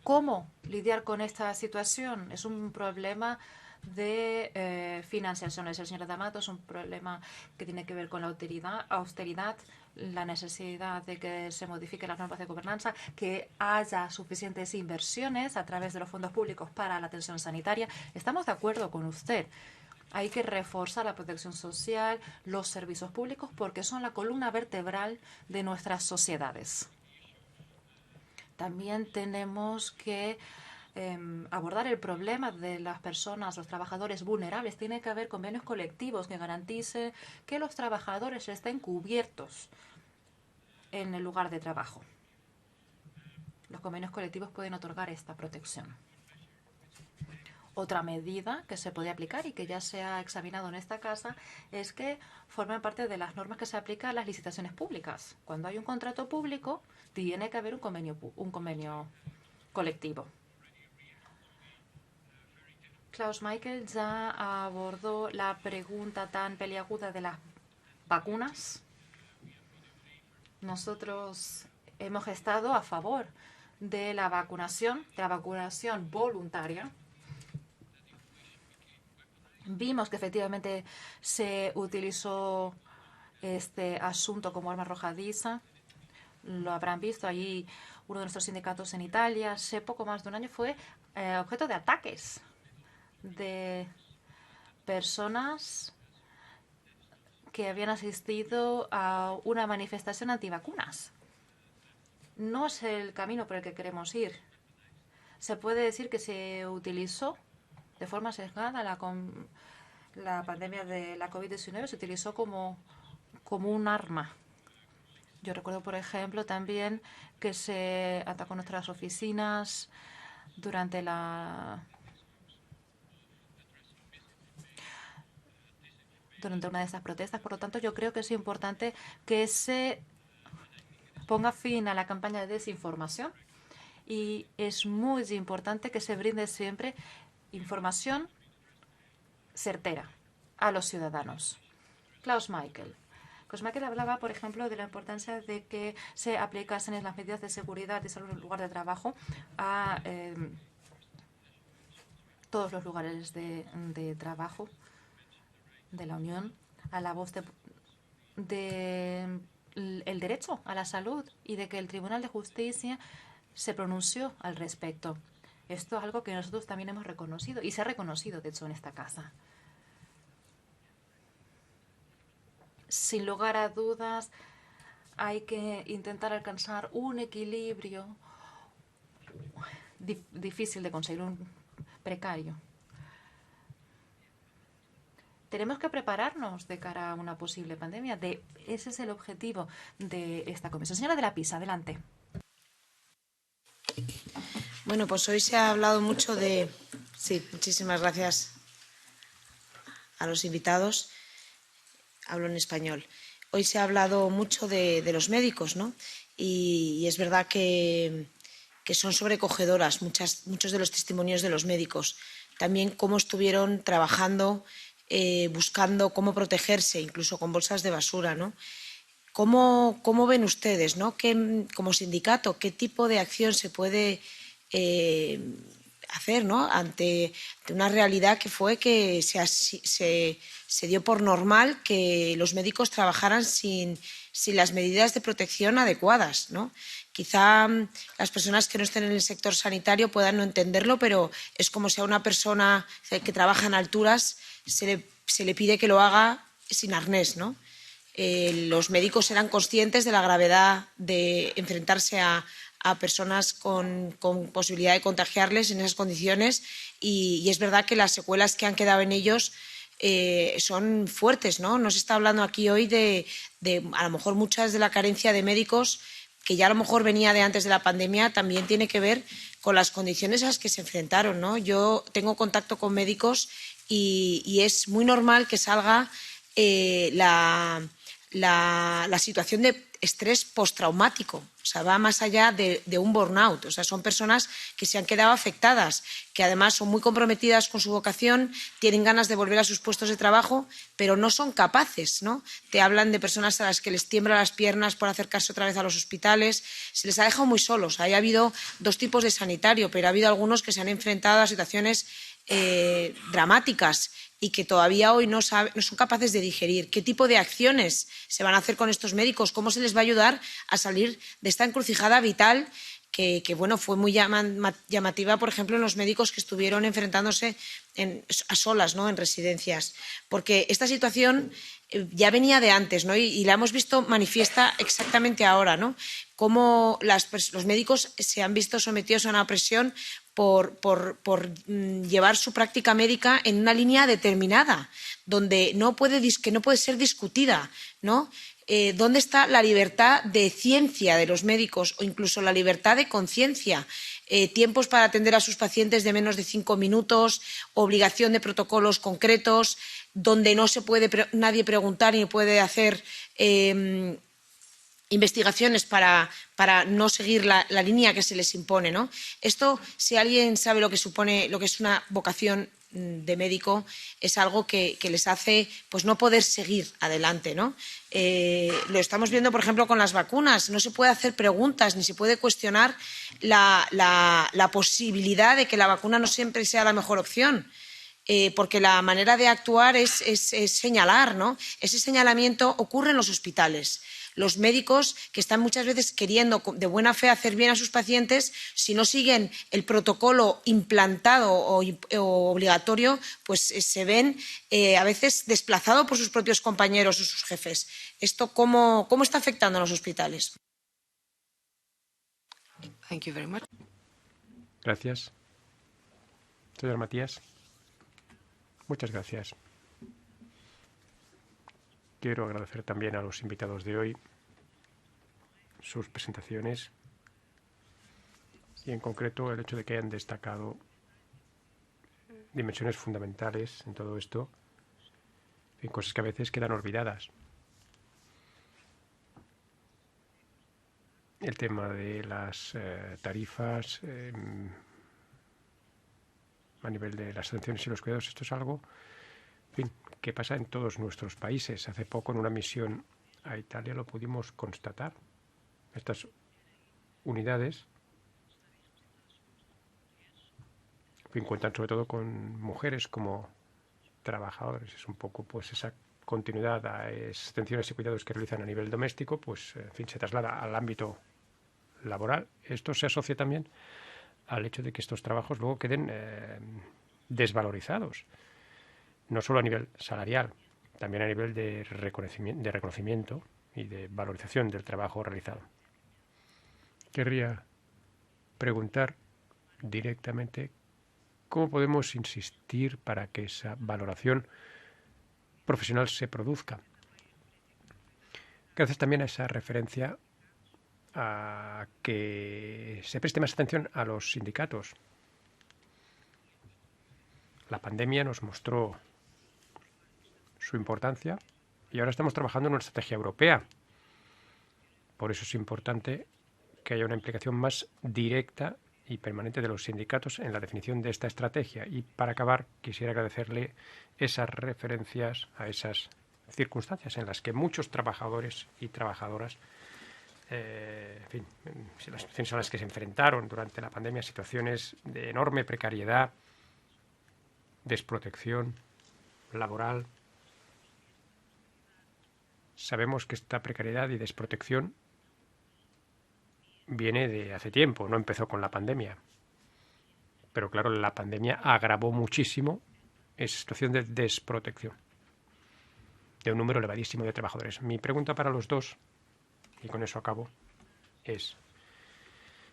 ¿Cómo lidiar con esta situación? Es un problema de financiación, es el señor D'Amato, es un problema que tiene que ver con la austeridad, la necesidad de que se modifiquen las normas de gobernanza, que haya suficientes inversiones a través de los fondos públicos para la atención sanitaria. Estamos de acuerdo con usted. Hay que reforzar la protección social, los servicios públicos, porque son la columna vertebral de nuestras sociedades. También tenemos que abordar el problema de las personas, los trabajadores vulnerables. Tiene que haber convenios colectivos que garanticen que los trabajadores estén cubiertos en el lugar de trabajo. Los convenios colectivos pueden otorgar esta protección. Otra medida que se puede aplicar y que ya se ha examinado en esta casa es que formen parte de las normas que se aplican a las licitaciones públicas. Cuando hay un contrato público, tiene que haber un convenio colectivo. Klaus Michael ya abordó la pregunta tan peliaguda de las vacunas. Nosotros hemos estado a favor de la vacunación voluntaria. Vimos que efectivamente se utilizó este asunto como arma arrojadiza. Lo habrán visto allí. Uno de nuestros sindicatos en Italia, hace poco más de un año, fue objeto de ataques de personas que habían asistido a una manifestación antivacunas. No es el camino por el que queremos ir. Se puede decir que se utilizó de forma sesgada la pandemia de la COVID-19, se utilizó como un arma. Yo recuerdo, por ejemplo, también que se atacó nuestras oficinas durante una de estas protestas. Por lo tanto, yo creo que es importante que se ponga fin a la campaña de desinformación y es muy importante que se brinde siempre información certera a los ciudadanos. Klaus Michael, Kosmaker hablaba, por ejemplo, de la importancia de que se aplicasen las medidas de seguridad y salud en el lugar de trabajo a todos los lugares de trabajo de la Unión, a la voz de el derecho a la salud y de que el Tribunal de Justicia se pronunció al respecto. Esto es algo que nosotros también hemos reconocido y se ha reconocido, de hecho, en esta casa. Sin lugar a dudas, hay que intentar alcanzar un equilibrio difícil de conseguir, un precario. Tenemos que prepararnos de cara a una posible pandemia. Ese es el objetivo de esta comisión. Señora de la Pisa, adelante. Bueno, pues hoy se ha hablado mucho de... Sí, muchísimas gracias a los invitados. Hablo en español. Hoy se ha hablado mucho de los médicos, ¿no? Y es verdad que son sobrecogedoras muchos de los testimonios de los médicos. También cómo estuvieron trabajando, buscando cómo protegerse, incluso con bolsas de basura, ¿no? ¿Cómo ven ustedes, ¿no? Como sindicato, qué tipo de acción se puede hacer, ¿no? ante una realidad que fue que se dio por normal que los médicos trabajaran sin las medidas de protección adecuadas, ¿no? Quizá las personas que no estén en el sector sanitario puedan no entenderlo, pero es como si a una persona que trabaja en alturas se le pide que lo haga sin arnés, ¿no? Los médicos eran conscientes de la gravedad de enfrentarse a personas con posibilidad de contagiarles en esas condiciones y es verdad que las secuelas que han quedado en ellos son fuertes, ¿no? No se está hablando aquí hoy de a lo mejor muchas de la carencia de médicos que ya a lo mejor venía de antes de la pandemia, también tiene que ver con las condiciones a las que se enfrentaron, ¿no? Yo tengo contacto con médicos y es muy normal que salga la situación de estrés postraumático. O sea, va más allá de un burnout. O sea, son personas que se han quedado afectadas, que además son muy comprometidas con su vocación, tienen ganas de volver a sus puestos de trabajo, pero no son capaces, ¿no? Te hablan de personas a las que les tiemblan las piernas por acercarse otra vez a los hospitales. Se les ha dejado muy solos. Ahí ha habido dos tipos de sanitario, pero ha habido algunos que se han enfrentado a situaciones dramáticas y que todavía hoy no son capaces de digerir. ¿Qué tipo de acciones se van a hacer con estos médicos? ¿Cómo se les va a ayudar a salir de esta encrucijada vital que bueno, fue muy llamativa, por ejemplo, en los médicos que estuvieron enfrentándose a solas, ¿no? En residencias? Porque esta situación ya venía de antes, ¿no? Y la hemos visto manifiesta exactamente ahora, ¿no? Cómo los médicos se han visto sometidos a una presión por llevar su práctica médica en una línea determinada, que no puede ser discutida, ¿no? ¿Dónde está la libertad de ciencia de los médicos o incluso la libertad de conciencia? Tiempos para atender a sus pacientes de menos de 5 minutos, obligación de protocolos concretos, donde no se puede nadie preguntar ni puede hacer investigaciones para no seguir la línea que se les impone, ¿no? Esto, si alguien sabe lo que supone, lo que es una vocación de médico, es algo que les hace pues no poder seguir adelante, ¿no? Lo estamos viendo, por ejemplo, con las vacunas. No se puede hacer preguntas ni se puede cuestionar la posibilidad de que la vacuna no siempre sea la mejor opción. Porque la manera de actuar es señalar, ¿no? Ese señalamiento ocurre en los hospitales. Los médicos que están muchas veces queriendo de buena fe hacer bien a sus pacientes, si no siguen el protocolo implantado o obligatorio, pues se ven a veces desplazados por sus propios compañeros o sus jefes. ¿Esto cómo está afectando a los hospitales? Thank you very much. Gracias. Señor Matías. Muchas gracias. Quiero agradecer también a los invitados de hoy sus presentaciones y en concreto el hecho de que hayan destacado dimensiones fundamentales en todo esto, en cosas que a veces quedan olvidadas. El tema de las tarifas a nivel de las atenciones y los cuidados, esto es algo, en fin, que pasa en todos nuestros países. Hace poco, en una misión a Italia lo pudimos constatar. Estas unidades cuentan sobre todo con mujeres como trabajadores. Es un poco pues esa continuidad a extensiones y cuidados que realizan a nivel doméstico, pues en fin, se traslada al ámbito laboral. Esto se asocia también al hecho de que estos trabajos luego queden desvalorizados, no solo a nivel salarial, también a nivel de reconocimiento y de valorización del trabajo realizado. Querría preguntar directamente cómo podemos insistir para que esa valoración profesional se produzca. Gracias también a esa referencia a que se preste más atención a los sindicatos. La pandemia nos mostró su importancia y ahora estamos trabajando en una estrategia europea. Por eso es importante que haya una implicación más directa y permanente de los sindicatos en la definición de esta estrategia. Y para acabar, quisiera agradecerle esas referencias a esas circunstancias en las que muchos trabajadores y trabajadoras, en fin, las situaciones a las que se enfrentaron durante la pandemia, situaciones de enorme precariedad, desprotección laboral. Sabemos que esta precariedad y desprotección viene de hace tiempo, no empezó con la pandemia. Pero claro, la pandemia agravó muchísimo esa situación de desprotección de un número elevadísimo de trabajadores. Mi pregunta para los dos, y con eso acabo, es,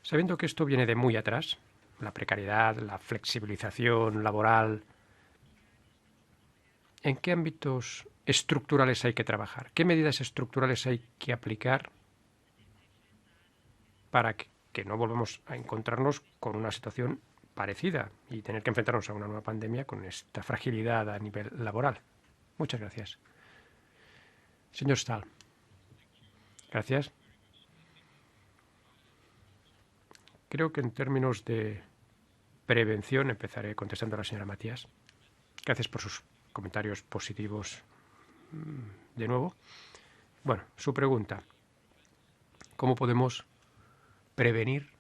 sabiendo que esto viene de muy atrás, la precariedad, la flexibilización laboral, ¿en qué ámbitos estructurales hay que trabajar? ¿Qué medidas estructurales hay que aplicar para que no volvamos a encontrarnos con una situación parecida y tener que enfrentarnos a una nueva pandemia con esta fragilidad a nivel laboral? Muchas gracias. Señor Stahl. Gracias. Creo que en términos de prevención empezaré contestando a la señora Matías. Gracias por sus comentarios positivos de nuevo. Bueno, su pregunta. ¿Cómo podemos prevenir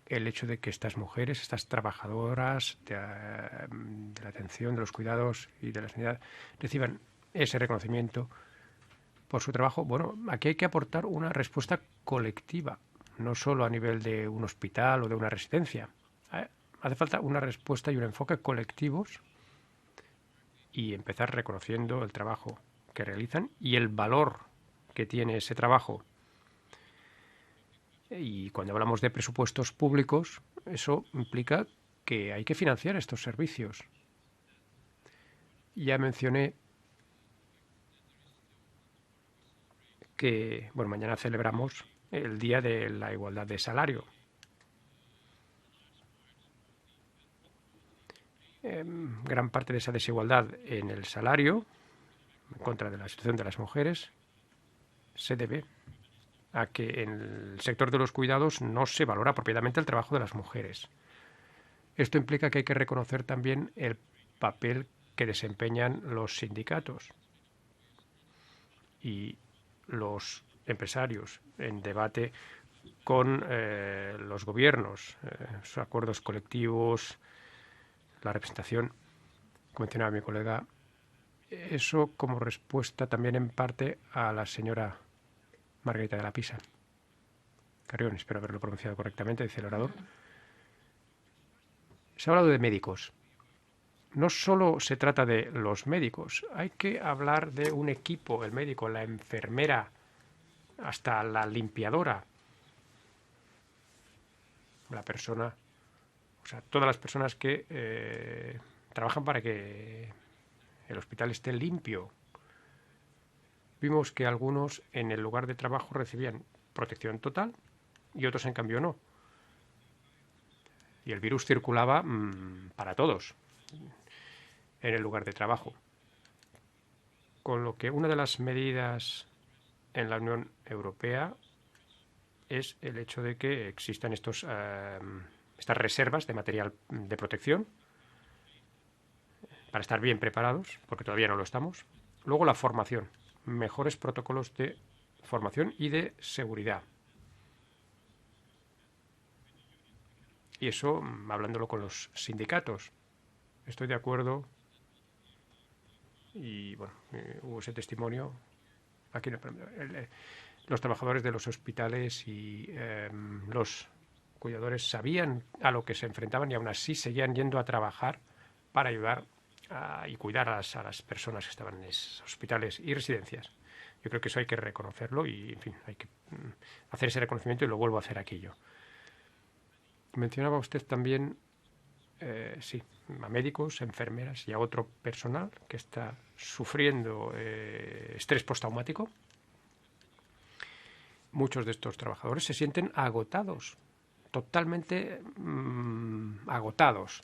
el hecho de que estas mujeres, estas trabajadoras de la atención, de los cuidados y de la sanidad reciban ese reconocimiento por su trabajo? Bueno, aquí hay que aportar una respuesta colectiva, no solo a nivel de un hospital o de una residencia. Hace falta una respuesta y un enfoque colectivos y empezar reconociendo el trabajo que realizan y el valor que tiene ese trabajo. Y cuando hablamos de presupuestos públicos, eso implica que hay que financiar estos servicios. Ya mencioné que, bueno, mañana celebramos el Día de la Igualdad de Salario. Gran parte de esa desigualdad en el salario, en contra de la situación de las mujeres, se debe a que en el sector de los cuidados no se valora apropiadamente el trabajo de las mujeres. Esto implica que hay que reconocer también el papel que desempeñan los sindicatos y los empresarios en debate con los gobiernos, sus acuerdos colectivos, la representación, como mencionaba mi colega. Eso como respuesta también en parte a la señora Margarita de la Pisa. Carrión, espero haberlo pronunciado correctamente, dice el orador. Se ha hablado de médicos. No solo se trata de los médicos, hay que hablar de un equipo, el médico, la enfermera, hasta la limpiadora, la persona, o sea, todas las personas que trabajan para que el hospital esté limpio. Vimos que algunos en el lugar de trabajo recibían protección total y otros en cambio no. Y el virus circulaba para todos en el lugar de trabajo. Con lo que una de las medidas en la Unión Europea es el hecho de que existan estas reservas de material de protección para estar bien preparados, porque todavía no lo estamos. Luego la formación, mejores protocolos de formación y de seguridad. Y eso, hablándolo con los sindicatos, estoy de acuerdo. Y bueno, hubo ese testimonio. Aquí los trabajadores de los hospitales y los cuidadores sabían a lo que se enfrentaban y aún así seguían yendo a trabajar para ayudar y cuidar a las personas que estaban en esos hospitales y residencias. Yo creo que eso hay que reconocerlo y, en fin, hay que hacer ese reconocimiento y lo vuelvo a hacer aquí yo. Mencionaba usted también, sí, a médicos, enfermeras y a otro personal que está sufriendo estrés postraumático. Muchos de estos trabajadores se sienten agotados, totalmente agotados.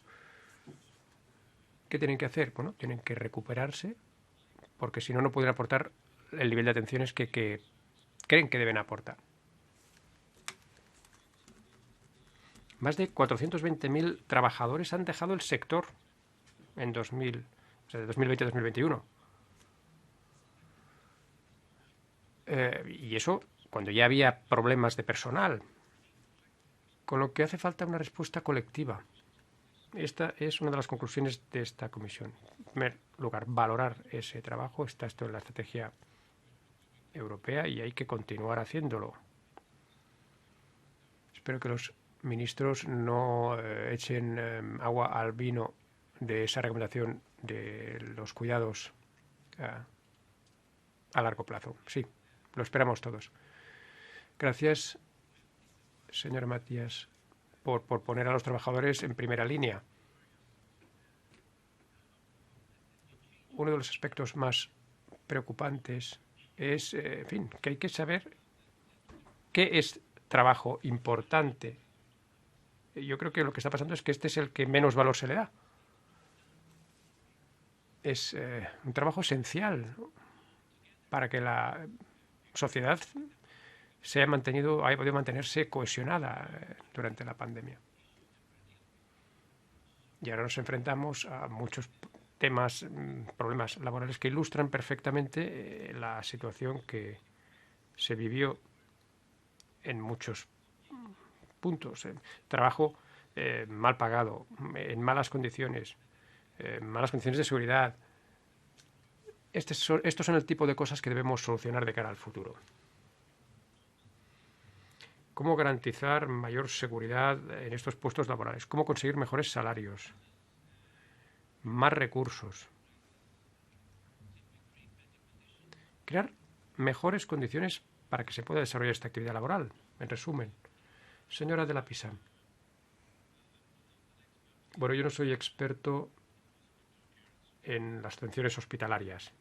¿Qué tienen que hacer? Bueno, tienen que recuperarse, porque si no, no pueden aportar el nivel de atenciones que creen que deben aportar. Más de 420.000 trabajadores han dejado el sector en de 2020 a 2021. Y eso cuando ya había problemas de personal. Con lo que hace falta una respuesta colectiva. Esta es una de las conclusiones de esta comisión. En primer lugar, valorar ese trabajo. Está esto en la estrategia europea y hay que continuar haciéndolo. Espero que los ministros no echen agua al vino de esa recomendación de los cuidados a largo plazo. Sí, lo esperamos todos. Gracias, señora Matías, por poner a los trabajadores en primera línea. Uno de los aspectos más preocupantes es, en fin, que hay que saber qué es trabajo importante. Yo creo que lo que está pasando es que este es el que menos valor se le da. Es un trabajo esencial para que la sociedad haya podido mantenerse cohesionada durante la pandemia. Y ahora nos enfrentamos a muchos temas, problemas laborales que ilustran perfectamente la situación que se vivió en muchos puntos. Trabajo mal pagado, en malas condiciones de seguridad. Estos son el tipo de cosas que debemos solucionar de cara al futuro. ¿Cómo garantizar mayor seguridad en estos puestos laborales? ¿Cómo conseguir mejores salarios? Más recursos. Crear mejores condiciones para que se pueda desarrollar esta actividad laboral. En resumen, señora de la Pisan. Bueno, yo no soy experto en las atenciones hospitalarias.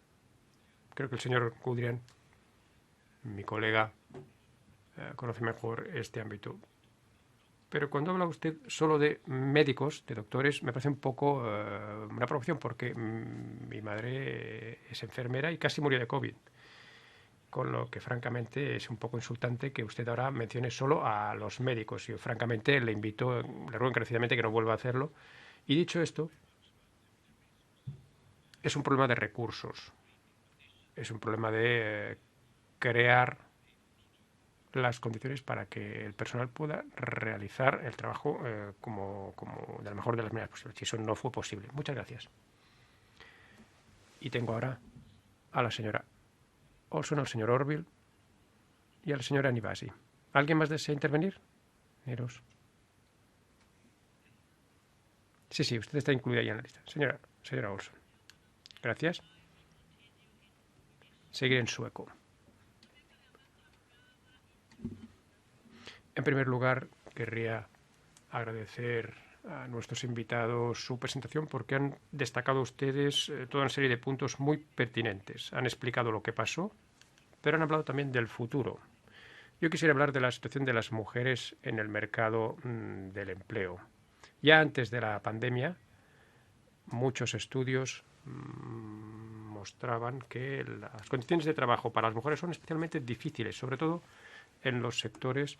Creo que el señor Gudrian, mi colega, conoce mejor este ámbito. Pero cuando habla usted solo de médicos, de doctores, me parece un poco una provocación, porque mi madre es enfermera y casi murió de COVID. Con lo que, francamente, es un poco insultante que usted ahora mencione solo a los médicos. Yo, francamente, le ruego encarecidamente que no vuelva a hacerlo. Y dicho esto, es un problema de recursos. Es un problema de crear las condiciones para que el personal pueda realizar el trabajo como de la mejor de las maneras posibles. Si eso no fue posible. Muchas gracias. Y tengo ahora a la señora Olson, al señor Orville y a la señora Nivasi. ¿Alguien más desea intervenir? Eros. Sí, usted está incluida ya en la lista. Señora Olson. Gracias. Seguir en sueco. En primer lugar, querría agradecer a nuestros invitados su presentación porque han destacado ustedes toda una serie de puntos muy pertinentes. Han explicado lo que pasó, pero han hablado también del futuro. Yo quisiera hablar de la situación de las mujeres en el mercado del empleo. Ya antes de la pandemia, muchos estudios mostraban que las condiciones de trabajo para las mujeres son especialmente difíciles, sobre todo en los sectores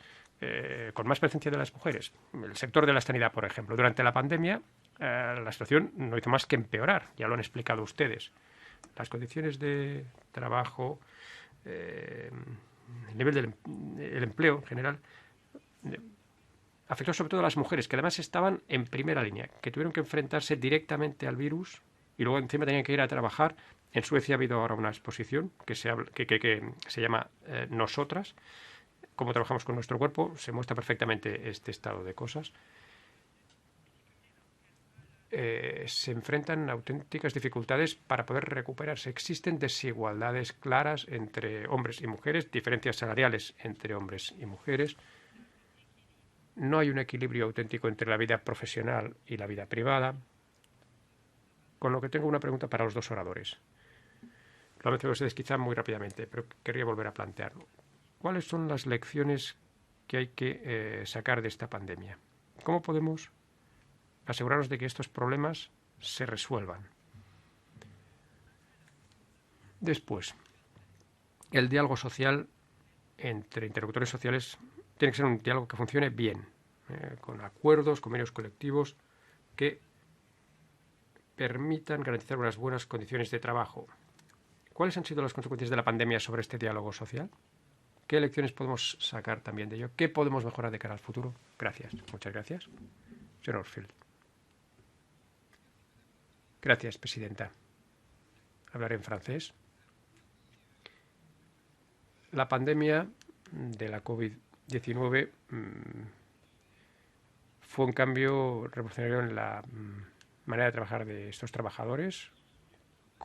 con más presencia de las mujeres. El sector de la sanidad, por ejemplo. Durante la pandemia la situación no hizo más que empeorar, ya lo han explicado ustedes. Las condiciones de trabajo, el nivel del empleo en general, afectó sobre todo a las mujeres, que además estaban en primera línea, que tuvieron que enfrentarse directamente al virus y luego encima tenían que ir a trabajar. En Suecia ha habido ahora una exposición que se llama Nosotras, cómo trabajamos con nuestro cuerpo. Se muestra perfectamente este estado de cosas. Se enfrentan auténticas dificultades para poder recuperarse. Existen desigualdades claras entre hombres y mujeres, diferencias salariales entre hombres y mujeres. No hay un equilibrio auténtico entre la vida profesional y la vida privada. Con lo que tengo una pregunta para los dos oradores. Lo han mencionado ustedes quizá muy rápidamente, pero querría volver a plantearlo. ¿Cuáles son las lecciones que hay que sacar de esta pandemia? ¿Cómo podemos asegurarnos de que estos problemas se resuelvan? Después, el diálogo social entre interlocutores sociales tiene que ser un diálogo que funcione bien, con acuerdos, convenios colectivos que permitan garantizar unas buenas condiciones de trabajo. ¿Cuáles han sido las consecuencias de la pandemia sobre este diálogo social? ¿Qué lecciones podemos sacar también de ello? ¿Qué podemos mejorar de cara al futuro? Gracias. Muchas gracias. Señor Orfield. Gracias, presidenta. Hablaré en francés. La pandemia de la COVID-19 fue un cambio revolucionario en la manera de trabajar de estos trabajadores.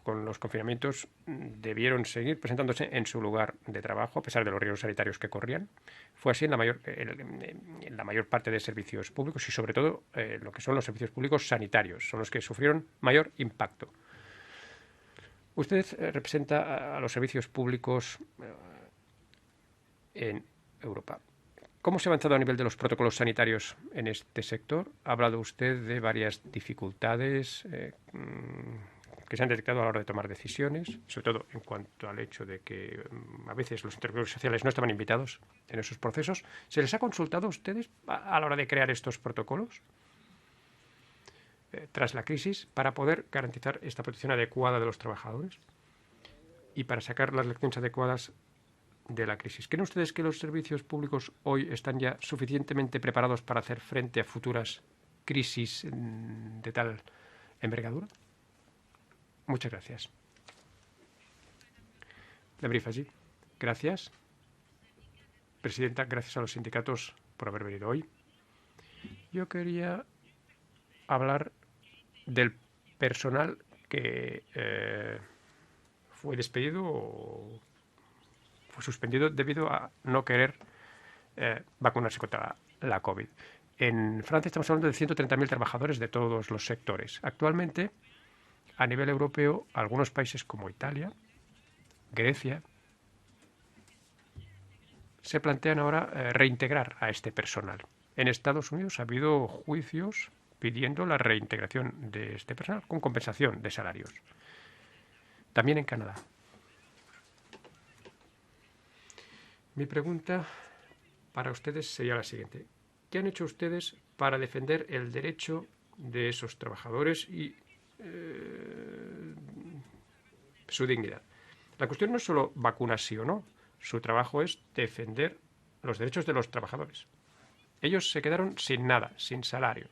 Con los confinamientos debieron seguir presentándose en su lugar de trabajo, a pesar de los riesgos sanitarios que corrían. Fue así en la mayor parte de servicios públicos y, sobre todo, lo que son los servicios públicos sanitarios. Son los que sufrieron mayor impacto. Usted representa a los servicios públicos en Europa. ¿Cómo se ha avanzado a nivel de los protocolos sanitarios en este sector? Ha hablado usted de varias dificultades que se han detectado a la hora de tomar decisiones, sobre todo en cuanto al hecho de que a veces los interlocutores sociales no estaban invitados en esos procesos. ¿Se les ha consultado a ustedes a la hora de crear estos protocolos tras la crisis para poder garantizar esta protección adecuada de los trabajadores y para sacar las lecciones adecuadas de la crisis? ¿Creen ustedes que los servicios públicos hoy están ya suficientemente preparados para hacer frente a futuras crisis de tal envergadura? Muchas gracias. La brief allí. Gracias. Presidenta, gracias a los sindicatos por haber venido hoy. Yo quería hablar del personal que fue despedido o fue suspendido debido a no querer vacunarse contra la COVID. En Francia estamos hablando de 130.000 trabajadores de todos los sectores. Actualmente, a nivel europeo, algunos países como Italia, Grecia, se plantean ahora reintegrar a este personal. En Estados Unidos ha habido juicios pidiendo la reintegración de este personal con compensación de salarios. También en Canadá. Mi pregunta para ustedes sería la siguiente. ¿Qué han hecho ustedes para defender el derecho de esos trabajadores y su dignidad? La cuestión no es solo vacunar sí o no. Su trabajo es defender los derechos de los trabajadores. Ellos se quedaron sin nada, sin salario,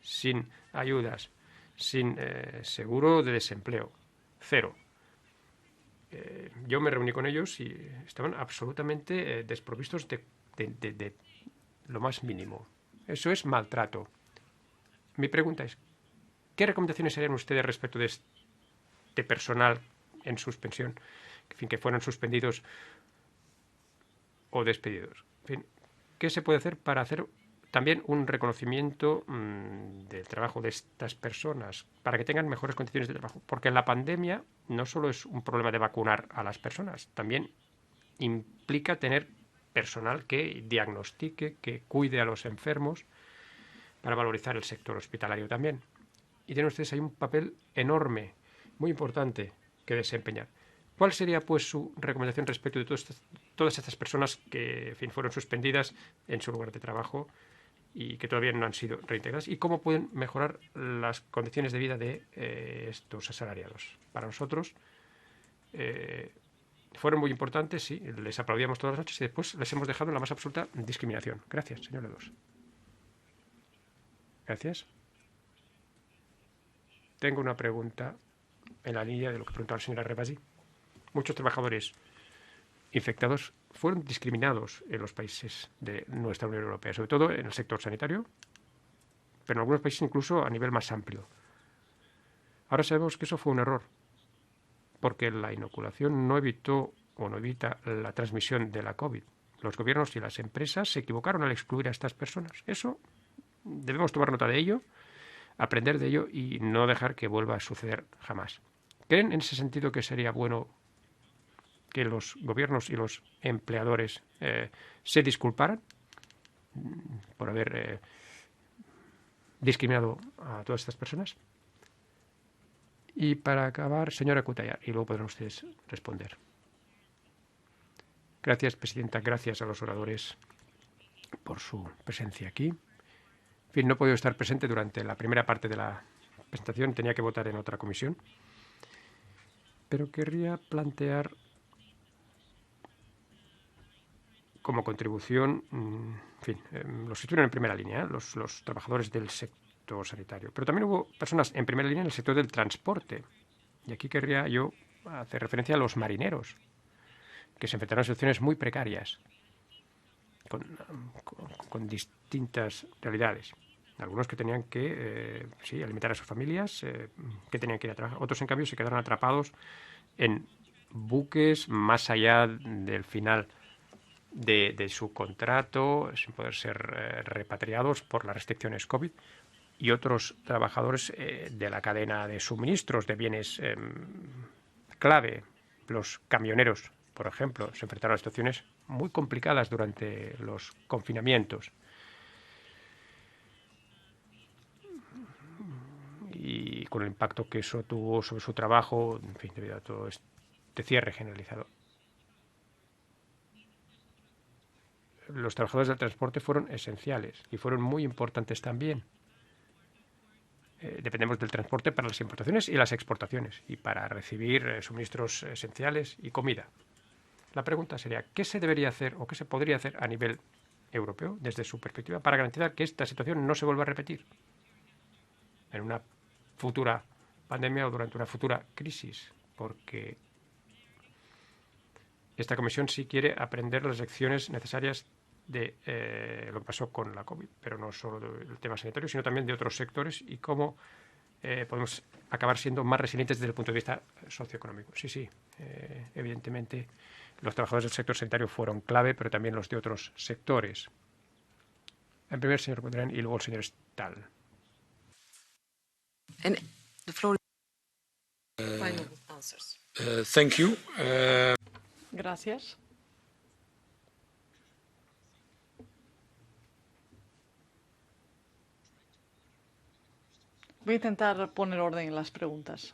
sin ayudas, sin seguro de desempleo, cero. Yo me reuní con ellos y estaban absolutamente desprovistos de lo más mínimo. Eso es maltrato. Mi pregunta es, ¿qué recomendaciones harían ustedes respecto de este personal en suspensión, en fin, que fueron suspendidos o despedidos? En fin, ¿qué se puede hacer para hacer también un reconocimiento del trabajo de estas personas, para que tengan mejores condiciones de trabajo? Porque la pandemia no solo es un problema de vacunar a las personas, también implica tener personal que diagnostique, que cuide a los enfermos, para valorizar el sector hospitalario también. Y tienen ustedes ahí un papel enorme, muy importante, que desempeñar. ¿Cuál sería, pues, su recomendación respecto de todas estas personas que, en fin, fueron suspendidas en su lugar de trabajo y que todavía no han sido reintegradas? ¿Y cómo pueden mejorar las condiciones de vida de estos asalariados? Para nosotros, fueron muy importantes, sí, les aplaudíamos todas las noches y después les hemos dejado en la más absoluta discriminación. Gracias, señor Ledos. Gracias. Tengo una pregunta en la línea de lo que preguntaba la señora Rebasi. Muchos trabajadores infectados fueron discriminados en los países de nuestra Unión Europea, sobre todo en el sector sanitario, pero en algunos países incluso a nivel más amplio. Ahora sabemos que eso fue un error, porque la inoculación no evitó o no evita la transmisión de la COVID. Los gobiernos y las empresas se equivocaron al excluir a estas personas. Eso debemos tomar nota de ello, aprender de ello y no dejar que vuelva a suceder jamás. ¿Creen en ese sentido que sería bueno que los gobiernos y los empleadores se disculparan por haber discriminado a todas estas personas? Y para acabar, señora Cutayar, y luego podrán ustedes responder. Gracias, presidenta. Gracias a los oradores por su presencia aquí. En fin, no he podido estar presente durante la primera parte de la presentación. Tenía que votar en otra comisión. Pero querría plantear como contribución, en fin, los que estuvieron en primera línea, los trabajadores del sector sanitario. Pero también hubo personas en primera línea en el sector del transporte. Y aquí querría yo hacer referencia a los marineros, que se enfrentaron a situaciones muy precarias, con distintas realidades. Algunos que tenían que alimentar a sus familias, que tenían que ir a trabajar. Otros, en cambio, se quedaron atrapados en buques más allá del final de su contrato, sin poder ser repatriados por las restricciones COVID. Y otros trabajadores de la cadena de suministros de bienes clave, los camioneros, por ejemplo, se enfrentaron a situaciones muy complicadas durante los confinamientos. Y con el impacto que eso tuvo sobre su trabajo, en fin, debido a todo este cierre generalizado. Los trabajadores del transporte fueron esenciales y fueron muy importantes también. Dependemos del transporte para las importaciones y las exportaciones y para recibir suministros esenciales y comida. La pregunta sería, ¿qué se debería hacer o qué se podría hacer a nivel europeo, desde su perspectiva, para garantizar que esta situación no se vuelva a repetir en una futura pandemia o durante una futura crisis? Porque esta comisión sí quiere aprender las lecciones necesarias de lo que pasó con la COVID, pero no solo del tema sanitario, sino también de otros sectores y cómo podemos acabar siendo más resilientes desde el punto de vista socioeconómico. Sí, evidentemente los trabajadores del sector sanitario fueron clave, pero también los de otros sectores. En primer, señor Gudrén, y luego el señor Stahl. Thank you. Gracias. Voy a intentar poner orden en las preguntas.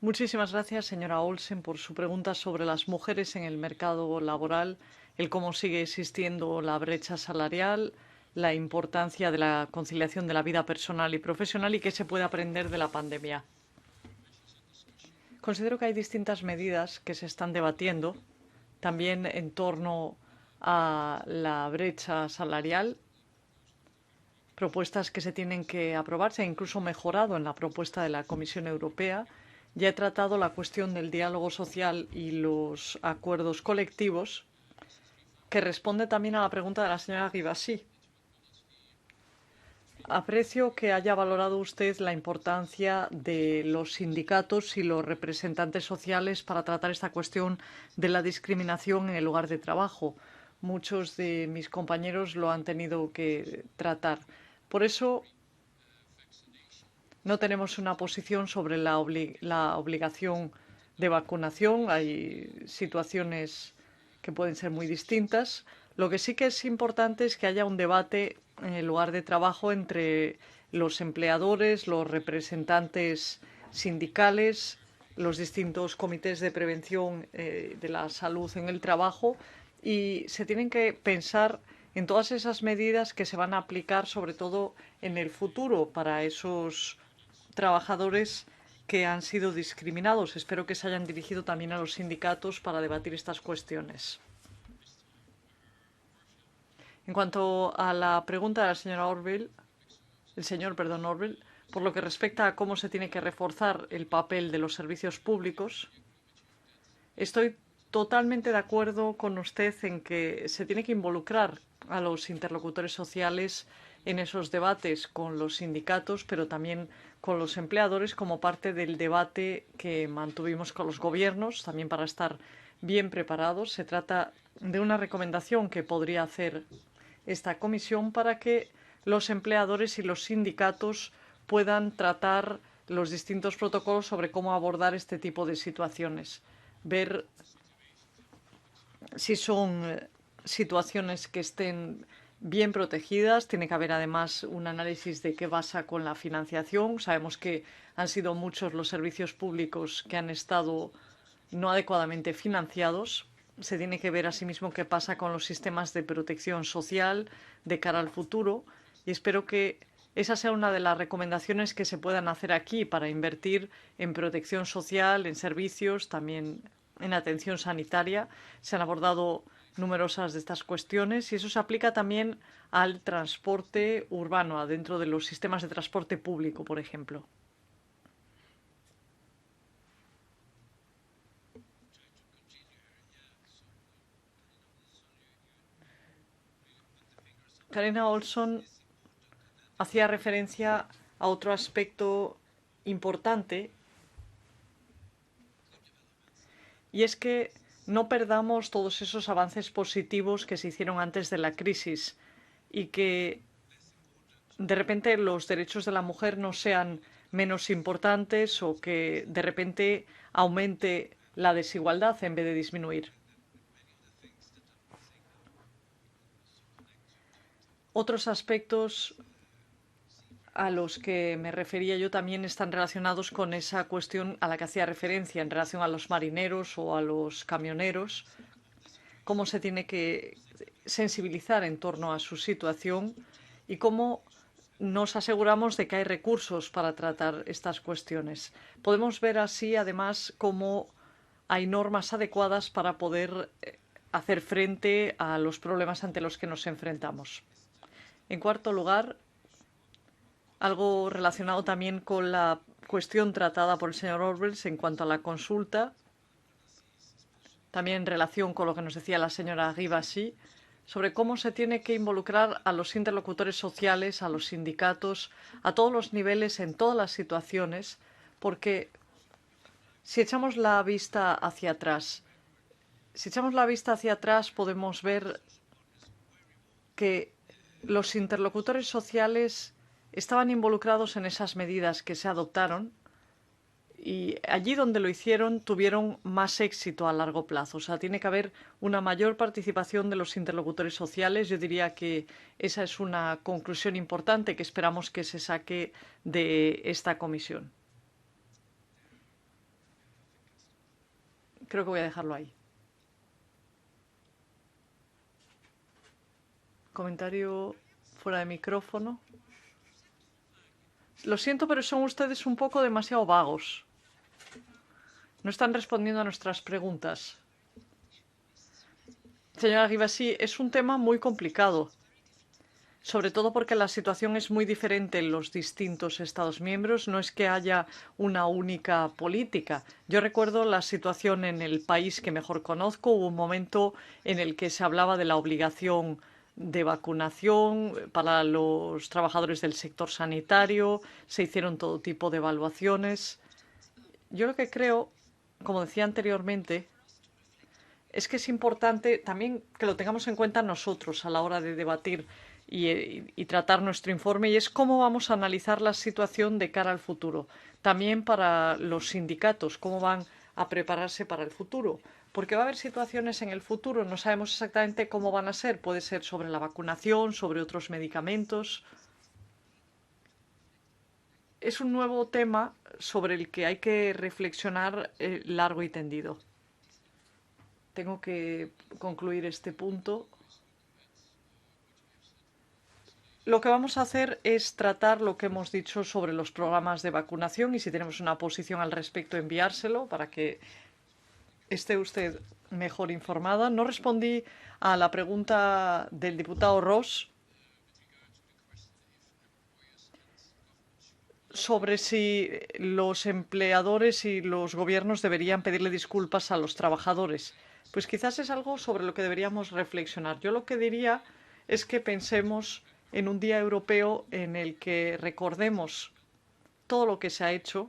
Muchísimas gracias, señora Olsen, por su pregunta sobre las mujeres en el mercado laboral, el cómo sigue existiendo la brecha salarial, la importancia de la conciliación de la vida personal y profesional y qué se puede aprender de la pandemia. Considero que hay distintas medidas que se están debatiendo, también en torno a la brecha salarial, propuestas que se tienen que aprobar. Se ha incluso mejorado en la propuesta de la Comisión Europea. Ya he tratado la cuestión del diálogo social y los acuerdos colectivos, que responde también a la pregunta de la señora Rivasi. Aprecio que haya valorado usted la importancia de los sindicatos y los representantes sociales para tratar esta cuestión de la discriminación en el lugar de trabajo. Muchos de mis compañeros lo han tenido que tratar. Por eso no tenemos una posición sobre la obligación de vacunación. Hay situaciones que pueden ser muy distintas. Lo que sí que es importante es que haya un debate en el lugar de trabajo entre los empleadores, los representantes sindicales, los distintos comités de prevención de la salud en el trabajo, y se tienen que pensar en todas esas medidas que se van a aplicar sobre todo en el futuro para esos trabajadores que han sido discriminados. Espero que se hayan dirigido también a los sindicatos para debatir estas cuestiones. En cuanto a la pregunta de la señora Orwell, Orwell, por lo que respecta a cómo se tiene que reforzar el papel de los servicios públicos, estoy totalmente de acuerdo con usted en que se tiene que involucrar a los interlocutores sociales en esos debates con los sindicatos, pero también con los empleadores como parte del debate que mantuvimos con los gobiernos, también para estar bien preparados. Se trata de una recomendación que podría hacer esta comisión para que los empleadores y los sindicatos puedan tratar los distintos protocolos sobre cómo abordar este tipo de situaciones. Ver si son situaciones que estén bien protegidas. Tiene que haber además un análisis de qué pasa con la financiación. Sabemos que han sido muchos los servicios públicos que han estado no adecuadamente financiados. Se tiene que ver asimismo qué pasa con los sistemas de protección social de cara al futuro, y espero que esa sea una de las recomendaciones que se puedan hacer aquí para invertir en protección social, en servicios, también en atención sanitaria. Se han abordado numerosas de estas cuestiones y eso se aplica también al transporte urbano, dentro de los sistemas de transporte público, por ejemplo. Carina Olson hacía referencia a otro aspecto importante, y es que no perdamos todos esos avances positivos que se hicieron antes de la crisis y que de repente los derechos de la mujer no sean menos importantes o que de repente aumente la desigualdad en vez de disminuir. Otros aspectos a los que me refería yo también están relacionados con esa cuestión a la que hacía referencia en relación a los marineros o a los camioneros, cómo se tiene que sensibilizar en torno a su situación y cómo nos aseguramos de que hay recursos para tratar estas cuestiones. Podemos ver así, además, cómo hay normas adecuadas para poder hacer frente a los problemas ante los que nos enfrentamos. En cuarto lugar, algo relacionado también con la cuestión tratada por el señor Orwell en cuanto a la consulta, también en relación con lo que nos decía la señora Rivasi, sobre cómo se tiene que involucrar a los interlocutores sociales, a los sindicatos, a todos los niveles, en todas las situaciones, porque si echamos la vista hacia atrás, podemos ver que los interlocutores sociales estaban involucrados en esas medidas que se adoptaron y allí donde lo hicieron tuvieron más éxito a largo plazo. O sea, tiene que haber una mayor participación de los interlocutores sociales. Yo diría que esa es una conclusión importante que esperamos que se saque de esta comisión. Creo que voy a dejarlo ahí. Comentario fuera de micrófono. Lo siento, pero son ustedes un poco demasiado vagos. No están respondiendo a nuestras preguntas. Señora Rivasi, es un tema muy complicado, sobre todo porque la situación es muy diferente en los distintos Estados miembros. No es que haya una única política. Yo recuerdo la situación en el país que mejor conozco. Hubo un momento en el que se hablaba de la obligación de vacunación para los trabajadores del sector sanitario. Se hicieron todo tipo de evaluaciones. Yo lo que creo, como decía anteriormente, es que es importante también que lo tengamos en cuenta nosotros a la hora de debatir y tratar nuestro informe, y es cómo vamos a analizar la situación de cara al futuro. También para los sindicatos, cómo van a prepararse para el futuro. Porque va a haber situaciones en el futuro, no sabemos exactamente cómo van a ser. Puede ser sobre la vacunación, sobre otros medicamentos. Es un nuevo tema sobre el que hay que reflexionar largo y tendido. Tengo que concluir este punto. lo que vamos a hacer es tratar lo que hemos dicho sobre los programas de vacunación y si tenemos una posición al respecto enviárselo para que esté usted mejor informada. No respondí a la pregunta del diputado Ross sobre si los empleadores y los gobiernos deberían pedirle disculpas a los trabajadores. Pues quizás es algo sobre lo que deberíamos reflexionar. Yo lo que diría es que pensemos en un día europeo en el que recordemos todo lo que se ha hecho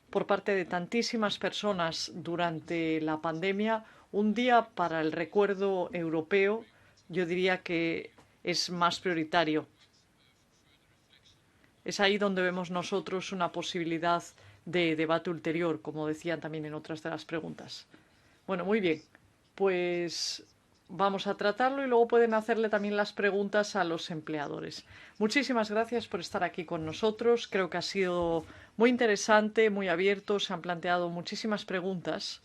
por parte de tantísimas personas durante la pandemia. Un día para el recuerdo europeo, yo diría que es más prioritario. Es ahí donde vemos nosotros una posibilidad de debate ulterior, como decían también en otras de las preguntas. Bueno, muy bien. Pues vamos a tratarlo y luego pueden hacerle también las preguntas a los empleadores. Muchísimas gracias por estar aquí con nosotros. Creo que ha sido muy interesante, muy abierto. Se han planteado muchísimas preguntas.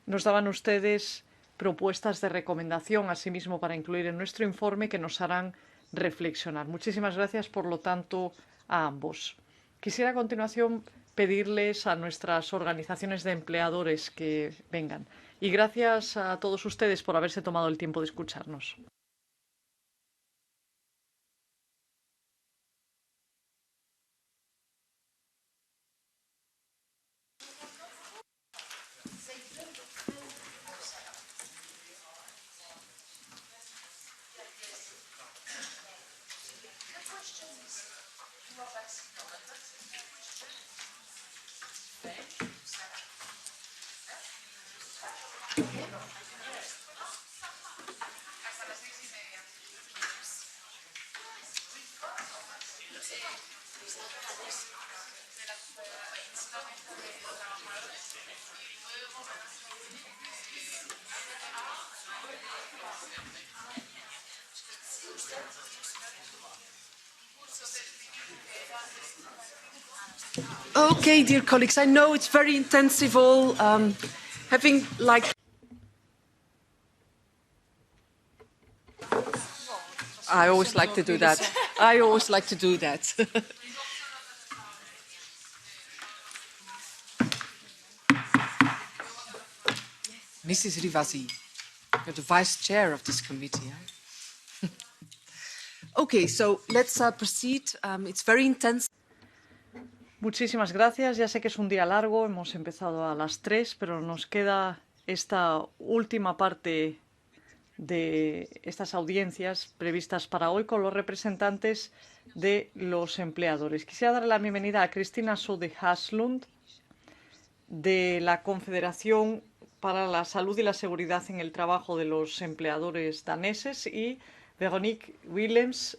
Nos daban ustedes propuestas de recomendación, asimismo, para incluir en nuestro informe que nos harán reflexionar. Muchísimas gracias, por lo tanto, a ambos. Quisiera a continuación pedirles a nuestras organizaciones de empleadores que vengan. Y gracias a todos ustedes por haberse tomado el tiempo de escucharnos. Okay, dear colleagues, I know it's very intensive all, having like... I always like to do that. I always like to do that. Mrs. Rivasi, you're the vice chair of this committee. Huh? Okay, so let's proceed. It's very intense. Muchísimas gracias. Ya sé que es un día largo, hemos empezado a las 3, pero nos queda esta última parte de estas audiencias previstas para hoy con los representantes de los empleadores. Quisiera darle la bienvenida a Cristina Sode Haslund, de la Confederación para la Salud y la Seguridad en el Trabajo de los Empleadores Daneses, y Veronique Willems,